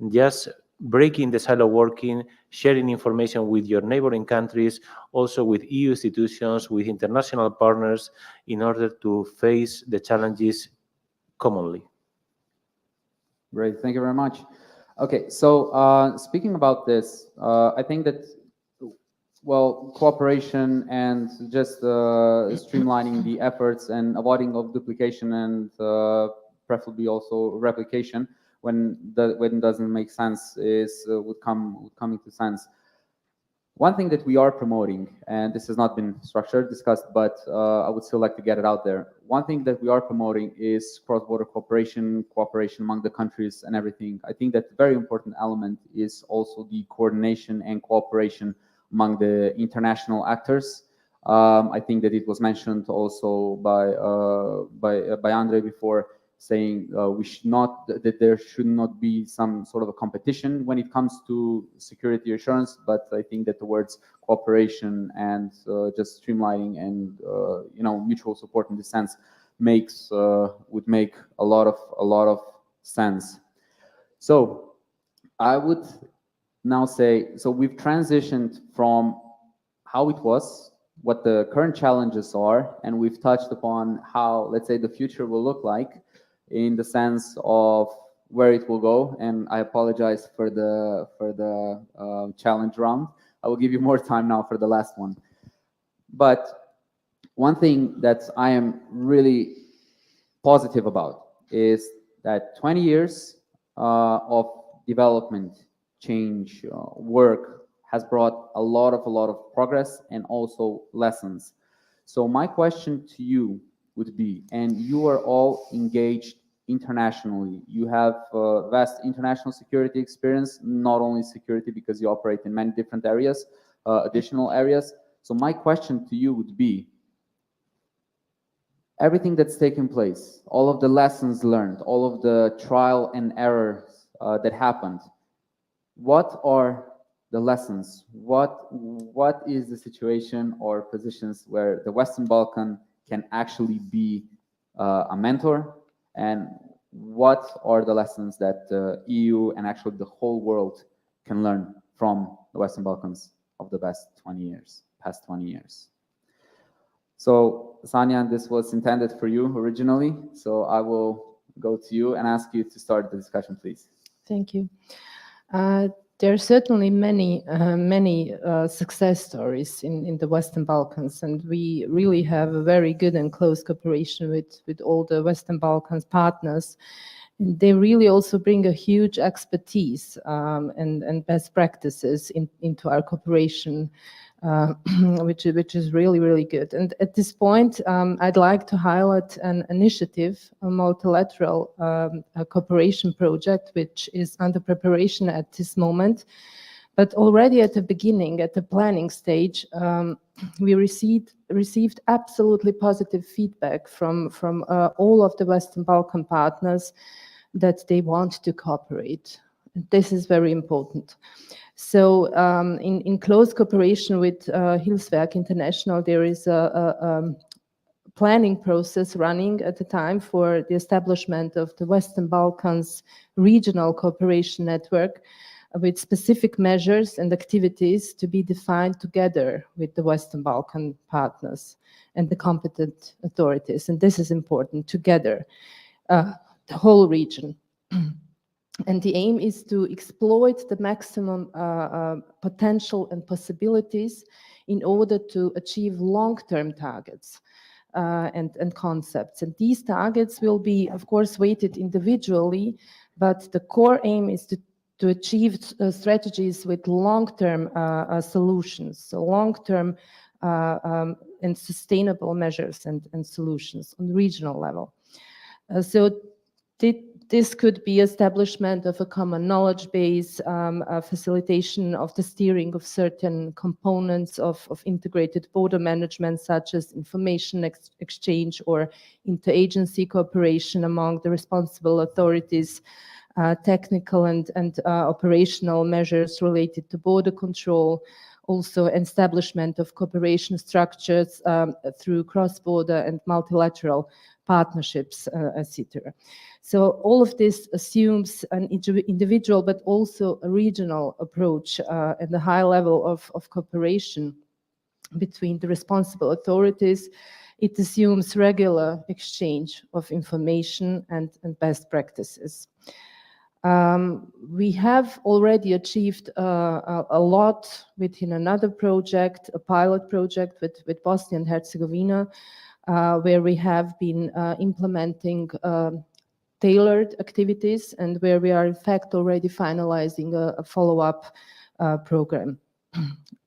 Just breaking the silo working, sharing information with your neighboring countries, also with EU institutions, with international partners, in order to face the challenges commonly. Great, thank you very much. Okay, so speaking about this, I think that, well, cooperation and just streamlining the efforts and avoiding of duplication and preferably also replication when it doesn't make sense would come into sense. One thing that we are promoting, and this has not been structured, discussed, but I would still like to get it out there. One thing that we are promoting is cross-border cooperation among the countries and everything. I think that a very important element is also the coordination and cooperation among the international actors. I think that it was mentioned also by Andre before, saying that there should not be some sort of a competition when it comes to security assurance, but I think that the words cooperation and just streamlining and mutual support in this sense would make a lot of sense. So I would now say, so we've transitioned from how it was what the current challenges are, and we've touched upon how, let's say, the future will look like in the sense of where it will go. And I apologize for the challenge round. I will give you more time now for the last one. But one thing that I am really positive about is that 20 years of development, change, work has brought a lot of progress and also lessons. So my question to you would be, and you are all engaged internationally, you have vast international security experience, not only security because you operate in many different areas, additional areas. So my question to you would be, everything that's taken place, all of the lessons learned, all of the trial and errors that happened, what are the lessons? What is the situation or positions where the Western Balkan can actually be a mentor? And what are the lessons that the EU and actually the whole world can learn from the Western Balkans of the past 20 years? So, Sanya, this was intended for you originally, so I will go to you and ask you to start the discussion, please. Thank you. There are certainly many success stories in the Western Balkans, and we really have a very good and close cooperation with all the Western Balkans partners. And they really also bring a huge expertise and best practices into our cooperation, which is really good. And at this point, I'd like to highlight an initiative, a multilateral cooperation project, which is under preparation at this moment. But already at the beginning, at the planning stage, we received absolutely positive feedback from all of the Western Balkan partners that they want to cooperate. This is very important. So in close cooperation with Hilfswerk International, there is a planning process running at the time for the establishment of the Western Balkans Regional Cooperation Network, with specific measures and activities to be defined together with the Western Balkan partners and the competent authorities. And this is important, together, the whole region. And the aim is to exploit the maximum potential and possibilities in order to achieve long-term targets and concepts. And these targets will be, of course, weighted individually, but the core aim is to achieve strategies with long-term solutions, so long-term and sustainable measures and solutions on regional level. So this could be establishment of a common knowledge base, facilitation of the steering of certain components of integrated border management, such as information exchange or interagency cooperation among the responsible authorities, technical and operational measures related to border control, also establishment of cooperation structures through cross-border and multilateral partnerships, etc. So all of this assumes an individual but also a regional approach and a high level of cooperation between the responsible authorities. It assumes regular exchange of information and best practices. We have already achieved a lot within another project, a pilot project with Bosnia and Herzegovina, where we have been implementing tailored activities and where we are in fact already finalizing a follow-up program.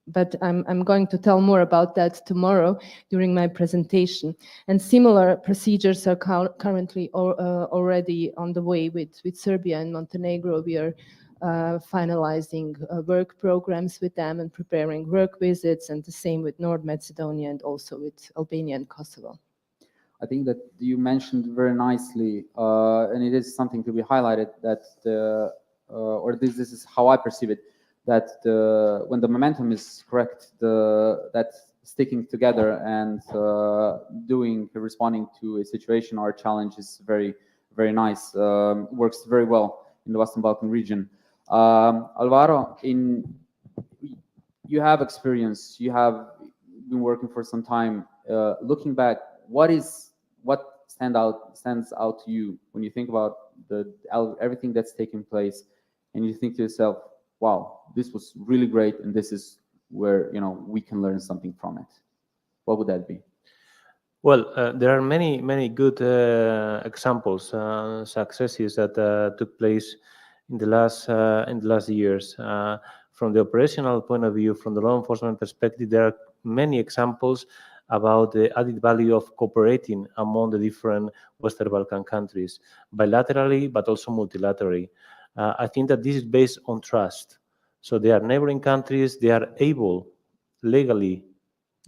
But I'm going to tell more about that tomorrow during my presentation. And similar procedures are currently already on the way with Serbia and Montenegro. We are finalizing work programs with them and preparing work visits, and the same with North Macedonia and also with Albania and Kosovo. I think that you mentioned very nicely, and it is something to be highlighted, that this is how I perceive it, that when the momentum is correct, that sticking together and responding to a situation or a challenge is very, very nice, works very well in the Western Balkan region. Alvaro, you have experience, you have been working for some time. Looking back, what stands out to you when you think about everything that's taken place, and you think to yourself, "Wow, this was really great, and this is where we can learn something from it." What would that be? Well, there are many good examples, successes that took place in the last years. From the operational point of view, from the law enforcement perspective, there are many examples about the added value of cooperating among the different Western Balkan countries, bilaterally but also multilaterally. I think that this is based on trust. So they are neighboring countries, they are able legally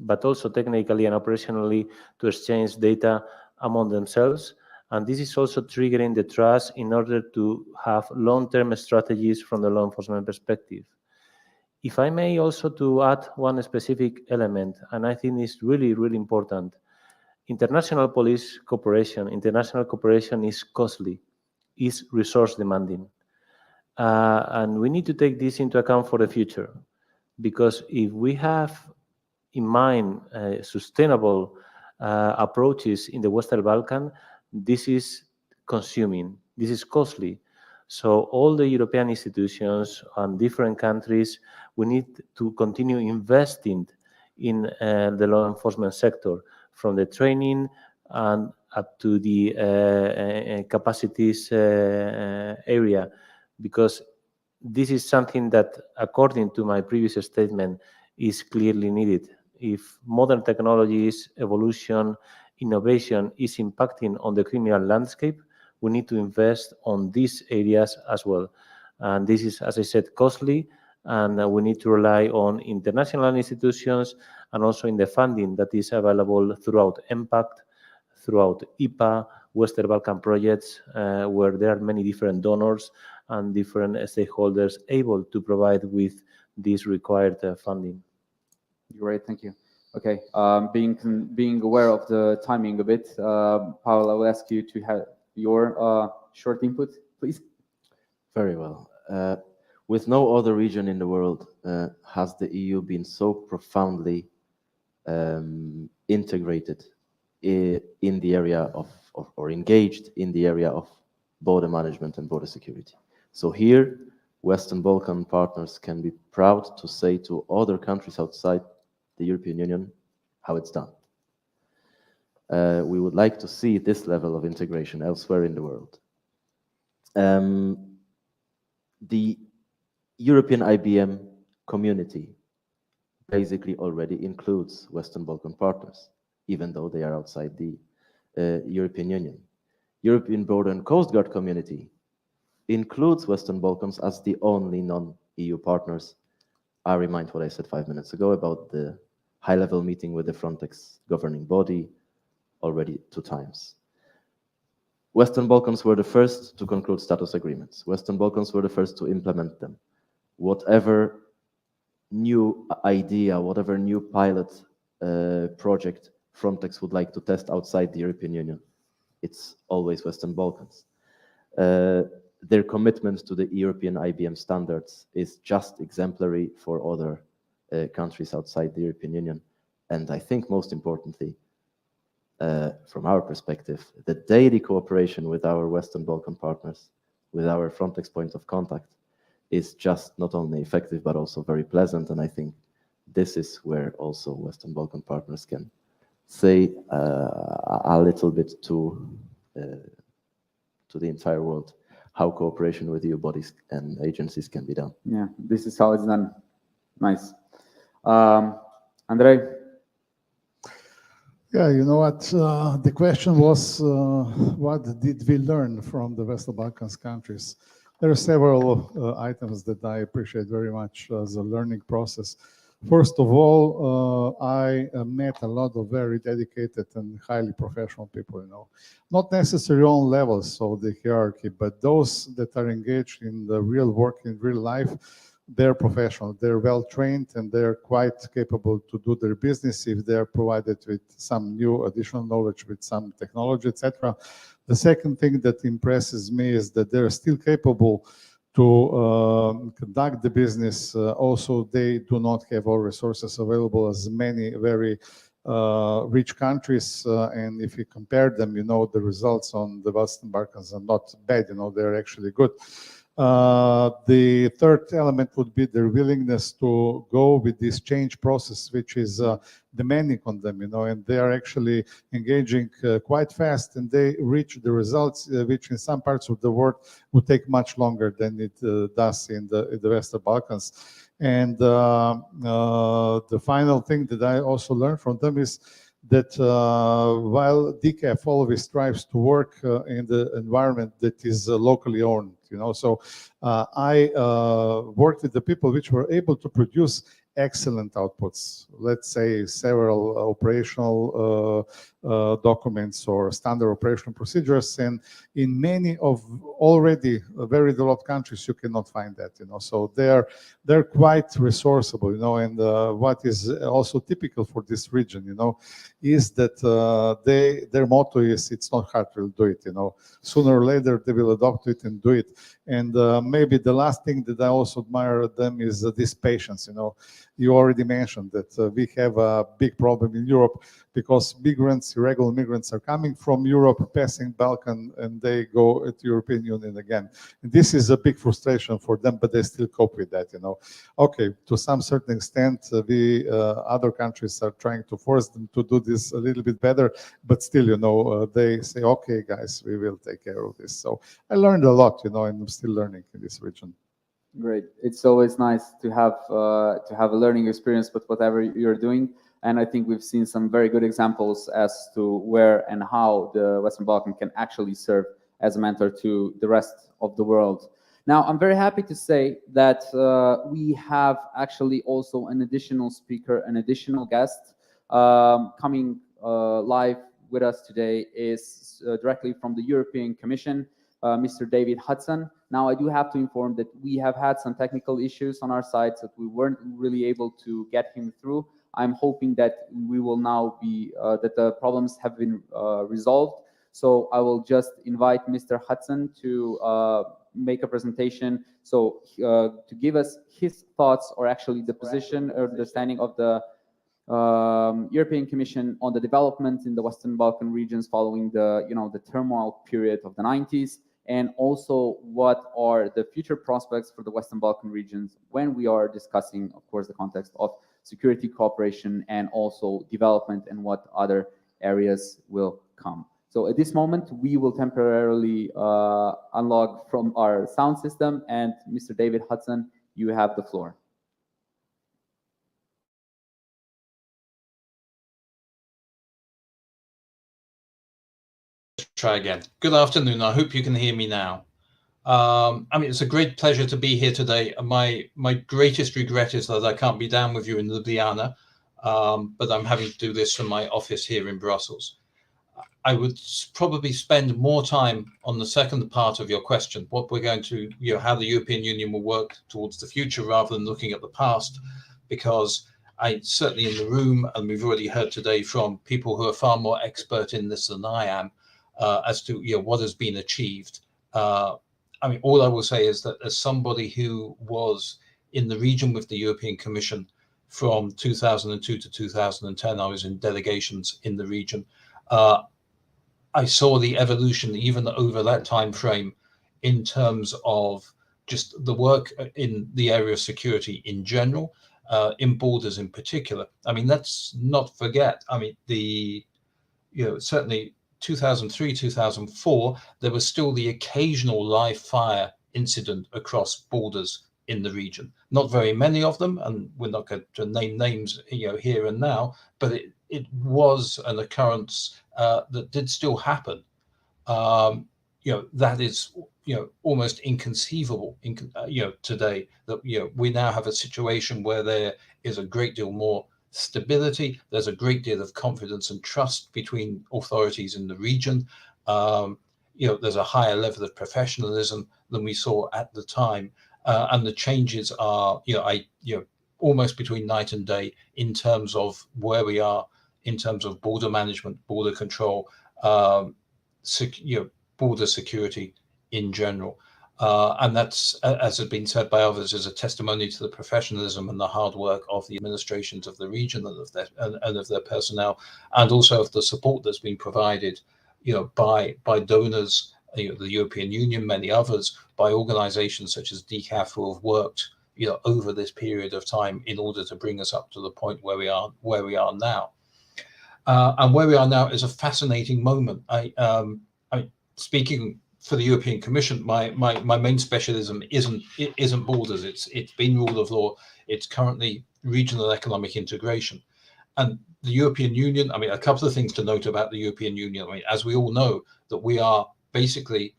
but also technically and operationally to exchange data among themselves. And this is also triggering the trust in order to have long-term strategies from the law enforcement perspective. If I may also to add one specific element, and I think it's really, really important, international police cooperation, international cooperation is costly, is resource demanding. And we need to take this into account for the future, because if we have in mind sustainable approaches in the Western Balkans, this is consuming, this is costly. So all the European institutions and different countries, we need to continue investing in the law enforcement sector, from the training and up to the capacities area, because this is something that, according to my previous statement, is clearly needed. If modern technologies, evolution, innovation is impacting on the criminal landscape, we need to invest on these areas as well. And this is, as I said, costly, and we need to rely on international institutions and also in the funding that is available throughout Impact, throughout IPA, Western Balkan projects, where there are many different donors and different stakeholders able to provide with this required funding. Great, thank you. Okay, being aware of the timing a bit, Pavel, I will ask you to have your short input, please. Very well. With no other region in the world has the EU been so profoundly integrated in the area of, or engaged in the area of border management and border security. So here, Western Balkan partners can be proud to say to other countries outside the European Union how it's done. We would like to see this level of integration elsewhere in the world. The European IBM community basically already includes Western Balkan partners, even though they are outside the European Union. European Border and Coast Guard community includes Western Balkans as the only non-EU partners. I remind what I said 5 minutes ago about the high-level meeting with the Frontex governing body already 2 times. Western Balkans were the first to conclude status agreements. Western Balkans were the first to implement them. Whatever new idea, whatever new pilot project Frontex would like to test outside the European Union, it's always Western Balkans. Their commitment to the European IBM standards is just exemplary for other countries outside the European Union. And I think most importantly, from our perspective, the daily cooperation with our Western Balkan partners, with our Frontex point of contact, is just not only effective, but also very pleasant. And I think this is where also Western Balkan partners can say a little bit to the entire world how cooperation with EU bodies and agencies can be done. Yeah, this is how it's done. Nice. Andrei? Yeah, you know what? The question was, what did we learn from the Western Balkans countries? There are several items that I appreciate very much as a learning process. First of all, I met a lot of very dedicated and highly professional people, you know, not necessarily on levels of the hierarchy, but those that are engaged in the real work in real life. They're professional, they're well trained, and they're quite capable to do their business if they're provided with some new additional knowledge, with some technology, etc. The second thing that impresses me is that they're still capable to conduct the business. Also, they do not have all resources available as many very rich countries, and if you compare them, the results on the Western Balkans are not bad, they're actually good. The third element would be their willingness to go with this change process, which is demanding on them, and they are actually engaging quite fast, and they reach the results, which in some parts of the world would take much longer than it does in the Western Balkans. And the final thing that I also learned from them is that while DCAF always strives to work in the environment that is locally owned, so I worked with the people which were able to produce excellent outputs, let's say several operational documents or standard operational procedures, and in many of already very developed countries you cannot find that, so they're quite resourceable, and what is also typical for this region, is that their motto is, it's not hard to do it, sooner or later they will adopt it and do it. And maybe the last thing that I also admire them is this patience. You already mentioned that we have a big problem in Europe because migrants, irregular migrants, are coming from Europe, passing Balkan, and they go to European Union again. And this is a big frustration for them, but they still cope with that. Okay, to some certain extent, we other countries are trying to force them to do this a little bit better, but still, they say, okay, guys, we will take care of this. So I learned a lot, and I'm still learning in this region. Great. It's always nice to have a learning experience with whatever you're doing, and I think we've seen some very good examples as to where and how the Western Balkan can actually serve as a mentor to the rest of the world. Now, I'm very happy to say that we have actually also an additional speaker, an additional guest coming live with us today is directly from the European Commission, Mr. David Hudson. Now, I do have to inform that we have had some technical issues on our side, so we weren't really able to get him through. I'm hoping that we will now be, that the problems have been resolved. So I will just invite Mr. Hudson to make a presentation. So to give us his thoughts, or actually the position or understanding of the European Commission on the development in the Western Balkan regions following the, the turmoil period of the 90s, and also what are the future prospects for the Western Balkan regions when we are discussing, of course, the context of security cooperation and also development and what other areas will come. So at this moment, we will temporarily unlog from our sound system, and Mr. David Hudson, you have the floor. Try again. Good afternoon. I hope you can hear me now. It's a great pleasure to be here today. My greatest regret is that I can't be down with you in Ljubljana, but I'm having to do this from my office here in Brussels. I would probably spend more time on the second part of your question, what we're going to, how the European Union will work towards the future rather than looking at the past, because I certainly in the room, and we've already heard today from people who are far more expert in this than I am, as to what has been achieved. All I will say is that as somebody who was in the region with the European Commission from 2002 to 2010, I was in delegations in the region. I saw the evolution even over that time frame in terms of just the work in the area of security in general, in borders in particular. Let's not forget, certainly 2003, 2004, there was still the occasional live fire incident across borders in the region. Not very many of them, and we're not going to name names here and now, but it was an occurrence that did still happen. That is almost inconceivable today, that we now have a situation where there is a great deal more stability. There's a great deal of confidence and trust between authorities in the region. There's a higher level of professionalism than we saw at the time, and the changes are almost between night and day in terms of where we are in terms of border management, border control, border security in general. And that's, as has been said by others, is a testimony to the professionalism and the hard work of the administrations of the region and of their personnel, and also of the support that's been provided, by donors, the European Union, many others, by organisations such as DCAF, who have worked, over this period of time in order to bring us up to the point where we are now. And where we are now is a fascinating moment. I speaking for the European Commission, my main specialism isn't borders. It's been rule of law. It's currently regional economic integration, and the European Union. I mean, a couple of things to note about the European Union. I mean, as we all know, that we are basically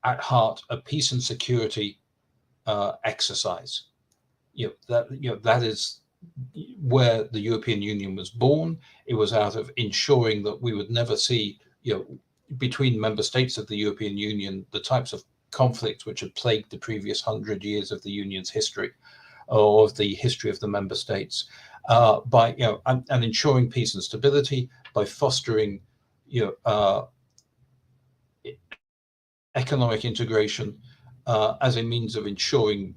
at heart a peace and security exercise. That is where the European Union was born. It was out of ensuring that we would never see, between member states of the European Union, the types of conflicts which had plagued the previous 100 years of the Union's history, or of the history of the member states, by and ensuring peace and stability by fostering economic integration as a means of ensuring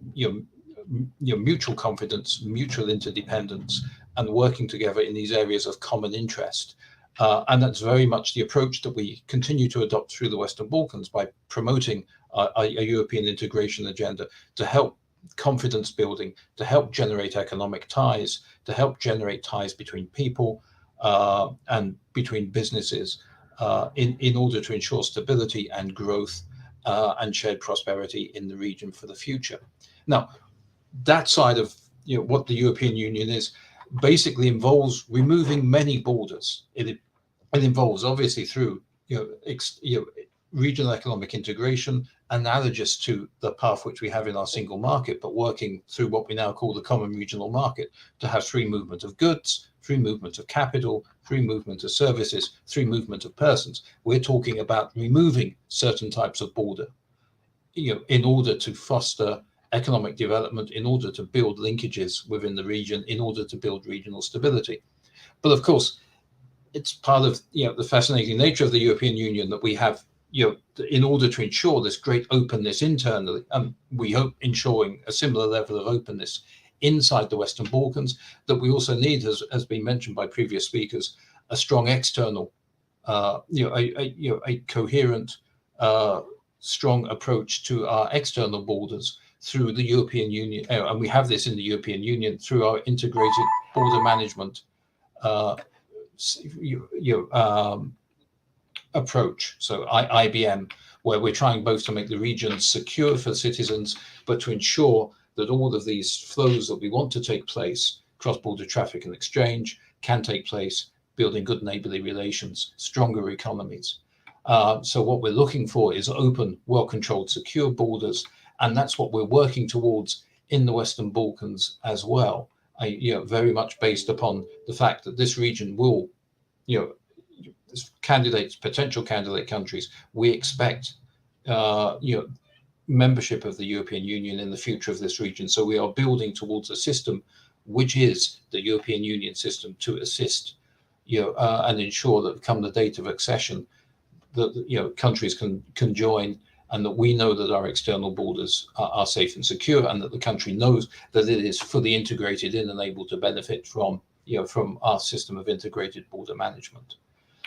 mutual confidence, mutual interdependence, and working together in these areas of common interest. And that's very much the approach that we continue to adopt through the Western Balkans by promoting a European integration agenda to help confidence building, to help generate economic ties, to help generate ties between people and between businesses in order to ensure stability and growth and shared prosperity in the region for the future. Now, that side of what the European Union is basically involves removing many borders. It involves, obviously, through regional economic integration, analogous to the path which we have in our single market, but working through what we now call the common regional market, to have free movement of goods, free movement of capital, free movement of services, free movement of persons. We're talking about removing certain types of border, in order to foster economic development, in order to build linkages within the region, in order to build regional stability. But of course, it's part of the fascinating nature of the European Union that we have, in order to ensure this great openness internally, we hope ensuring a similar level of openness inside the Western Balkans, that we also need, has been mentioned by previous speakers, a strong external, a coherent, strong approach to our external borders through the European Union. And we have this in the European Union through our integrated border management approach, so IBM, where we're trying both to make the region secure for citizens, but to ensure that all of these flows that we want to take place, cross-border traffic and exchange, can take place, building good neighborly relations, stronger economies. So what we're looking for is open, well-controlled, secure borders, and that's what we're working towards in the Western Balkans as well. Very much based upon the fact that this region will, potential candidate countries, we expect, membership of the European Union in the future of this region. So we are building towards a system which is the European Union system to assist, and ensure that come the date of accession, that countries can join, and that we know that our external borders are safe and secure, and that the country knows that it is fully integrated in and able to benefit from our system of integrated border management.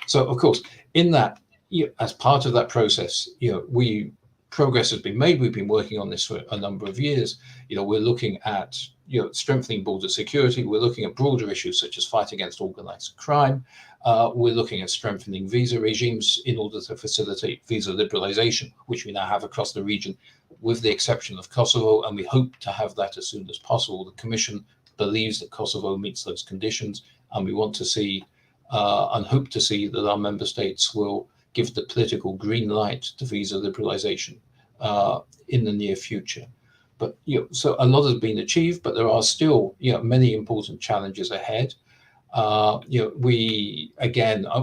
So, of course, in that, as part of that process, progress has been made. We've been working on this for a number of years. We're looking at strengthening border security. We're looking at broader issues such as fight against organized crime. We're looking at strengthening visa regimes in order to facilitate visa liberalization, which we now have across the region, with the exception of Kosovo, and we hope to have that as soon as possible. The Commission believes that Kosovo meets those conditions, and we want to see and hope to see that our member states will give the political green light to visa liberalization in the near future. But so a lot has been achieved, but there are still many important challenges ahead.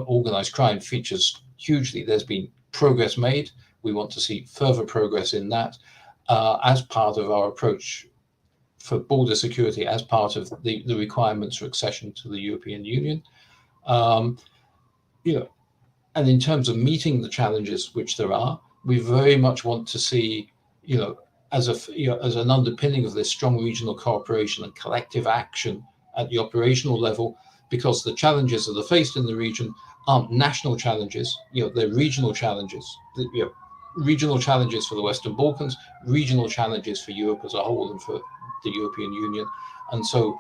Organized crime features hugely. There's been progress made. We want to see further progress in that as part of our approach for border security, as part of the requirements for accession to the European Union. And in terms of meeting the challenges which there are, we very much want to see as an underpinning of this strong regional cooperation and collective action at the operational level, because the challenges that are faced in the region aren't national challenges, they're regional challenges. Regional challenges for the Western Balkans, regional challenges for Europe as a whole and for the European Union. And so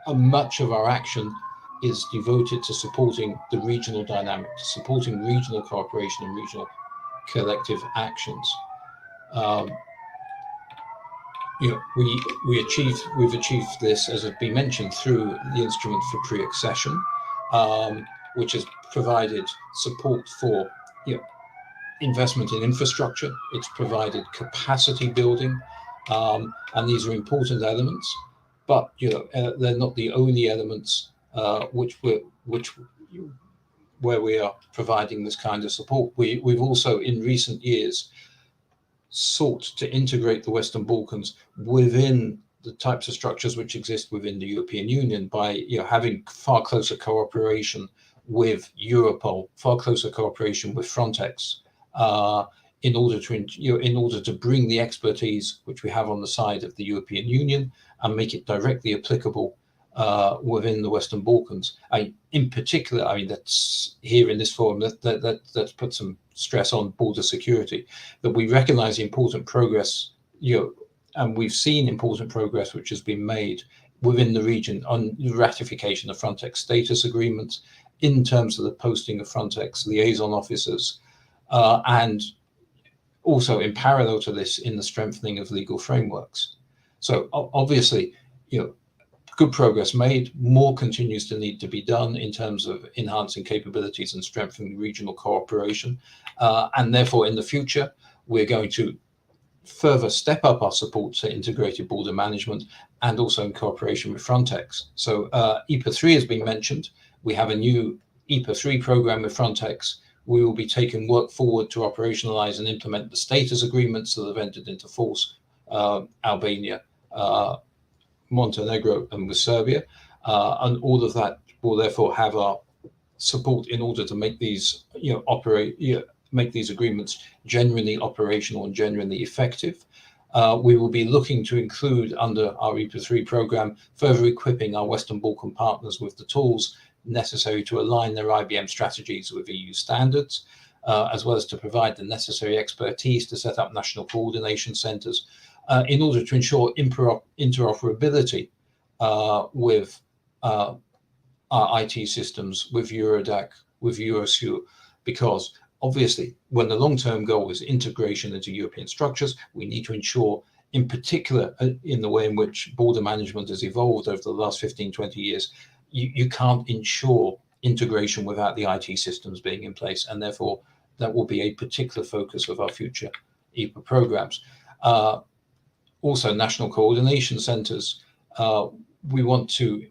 much of our action is devoted to supporting the regional dynamic, to supporting regional cooperation and regional collective actions. We've achieved this, as has been mentioned, through the instrument for pre-accession, which has provided support for investment in infrastructure. It's provided capacity building, and these are important elements. But they're not the only elements where we are providing this kind of support. We've also, in recent years, sought to integrate the Western Balkans within the types of structures which exist within the European Union by having far closer cooperation with Europol, far closer cooperation with Frontex, in order to bring the expertise which we have on the side of the European Union and make it directly applicable within the Western Balkans. In particular, that's here in this forum, let's put some stress on border security, that we recognize the important progress, and we've seen important progress which has been made within the region on ratification of Frontex status agreements in terms of the posting of Frontex liaison officers, and also in parallel to this in the strengthening of legal frameworks. So obviously, good progress made. More continues to need to be done in terms of enhancing capabilities and strengthening regional cooperation. And therefore, in the future, we're going to further step up our support to integrated border management and also in cooperation with Frontex. So EPA 3 has been mentioned. We have a new EPA 3 program with Frontex. We will be taking work forward to operationalize and implement the status agreements that have entered into force, Albania, Montenegro, and with Serbia. And all of that will therefore have our support in order to make these, make these agreements genuinely operational and genuinely effective. We will be looking to include under our EPA 3 program, further equipping our Western Balkan partners with the tools necessary to align their IBM strategies with EU standards, as well as to provide the necessary expertise to set up national coordination centers in order to ensure interoperability with our IT systems, with Eurodac, with Eurosur, because obviously when the long-term goal is integration into European structures, we need to ensure, in particular in the way in which border management has evolved over the last 15, 20 years, you can't ensure integration without the IT systems being in place, and therefore that will be a particular focus of our future EPA programs. Also, national coordination centers. We want to,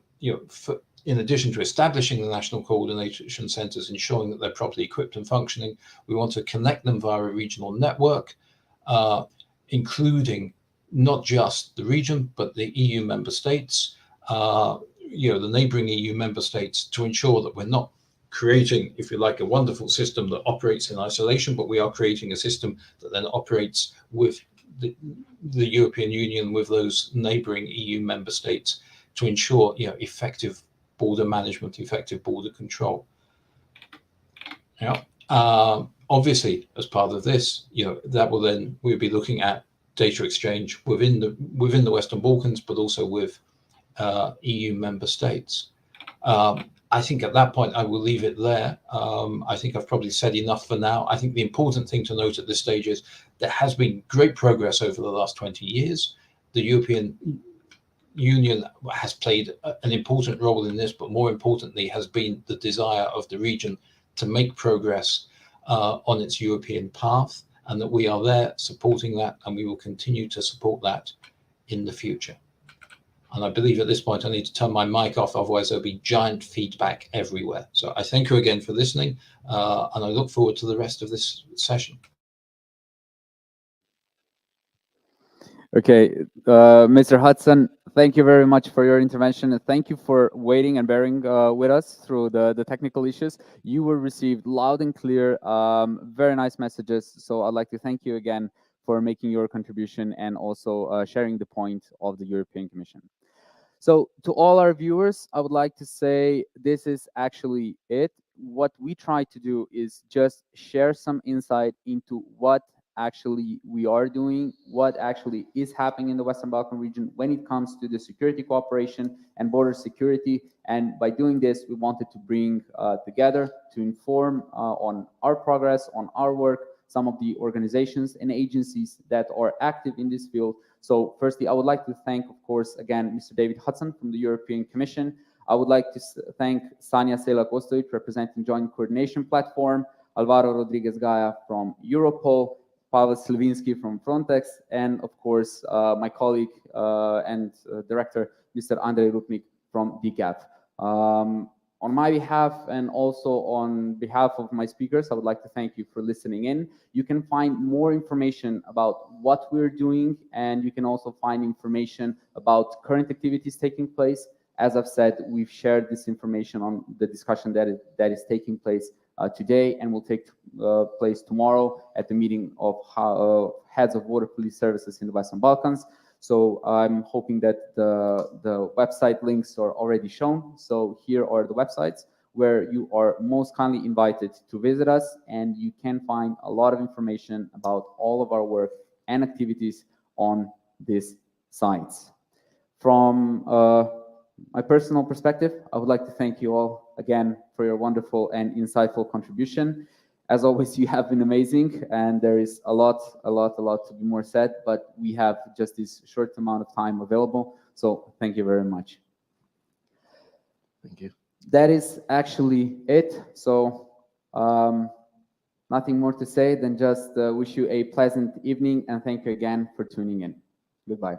in addition to establishing the national coordination centers, ensuring that they're properly equipped and functioning, we want to connect them via a regional network, including not just the region, but the EU member states, the neighboring EU member states, to ensure that we're not creating, if you like, a wonderful system that operates in isolation, but we are creating a system that then operates with the European Union, with those neighboring EU member states, to ensure effective border management, effective border control. Obviously, as part of this, that will then we'll be looking at data exchange within the Western Balkans, but also with EU member states. I think at that point I will leave it there. I think I've probably said enough for now. I think the important thing to note at this stage is there has been great progress over the last 20 years. The European Union has played an important role in this, but more importantly has been the desire of the region to make progress on its European path, and that we are there supporting that, and we will continue to support that in the future. And I believe at this point I need to turn my mic off, otherwise there'll be giant feedback everywhere. So I thank you again for listening, and I look forward to the rest of this session. Okay, Mr. Hudson, thank you very much for your intervention, and thank you for waiting and bearing with us through the technical issues. You were received loud and clear, very nice messages. So I'd like to thank you again for making your contribution and also sharing the point of the European Commission. So to all our viewers, I would like to say this is actually it. What we try to do is just share some insight into what actually we are doing, what actually is happening in the Western Balkan region when it comes to the security cooperation and border security. And by doing this, we wanted to bring together to inform on our progress, on our work, some of the organizations and agencies that are active in this field. So firstly, I would like to thank, of course, again, Mr. David Hudson from the European Commission. I would like to thank Sanja Selak-Ostojic, representing Joint Coordination Platform, Alvaro Rodriguez Gaya from Europol, Pavel Slivinsky from Frontex, and of course, my colleague and director, Mr. Andrei Rupnik from DCAF. On my behalf and also on behalf of my speakers, I would like to thank you for listening in. You can find more information about what we're doing, and you can also find information about current activities taking place. As I've said, we've shared this information on the discussion that is taking place today and will take place tomorrow at the meeting of heads of border police services in the Western Balkans. So I'm hoping that the website links are already shown. So here are the websites where you are most kindly invited to visit us, and you can find a lot of information about all of our work and activities on these sites. From my personal perspective, I would like to thank you all again for your wonderful and insightful contribution. As always, you have been amazing, and there is a lot to be more said, but we have just this short amount of time available. So thank you very much. Thank you. That is actually it. So nothing more to say than just wish you a pleasant evening, and thank you again for tuning in. Goodbye.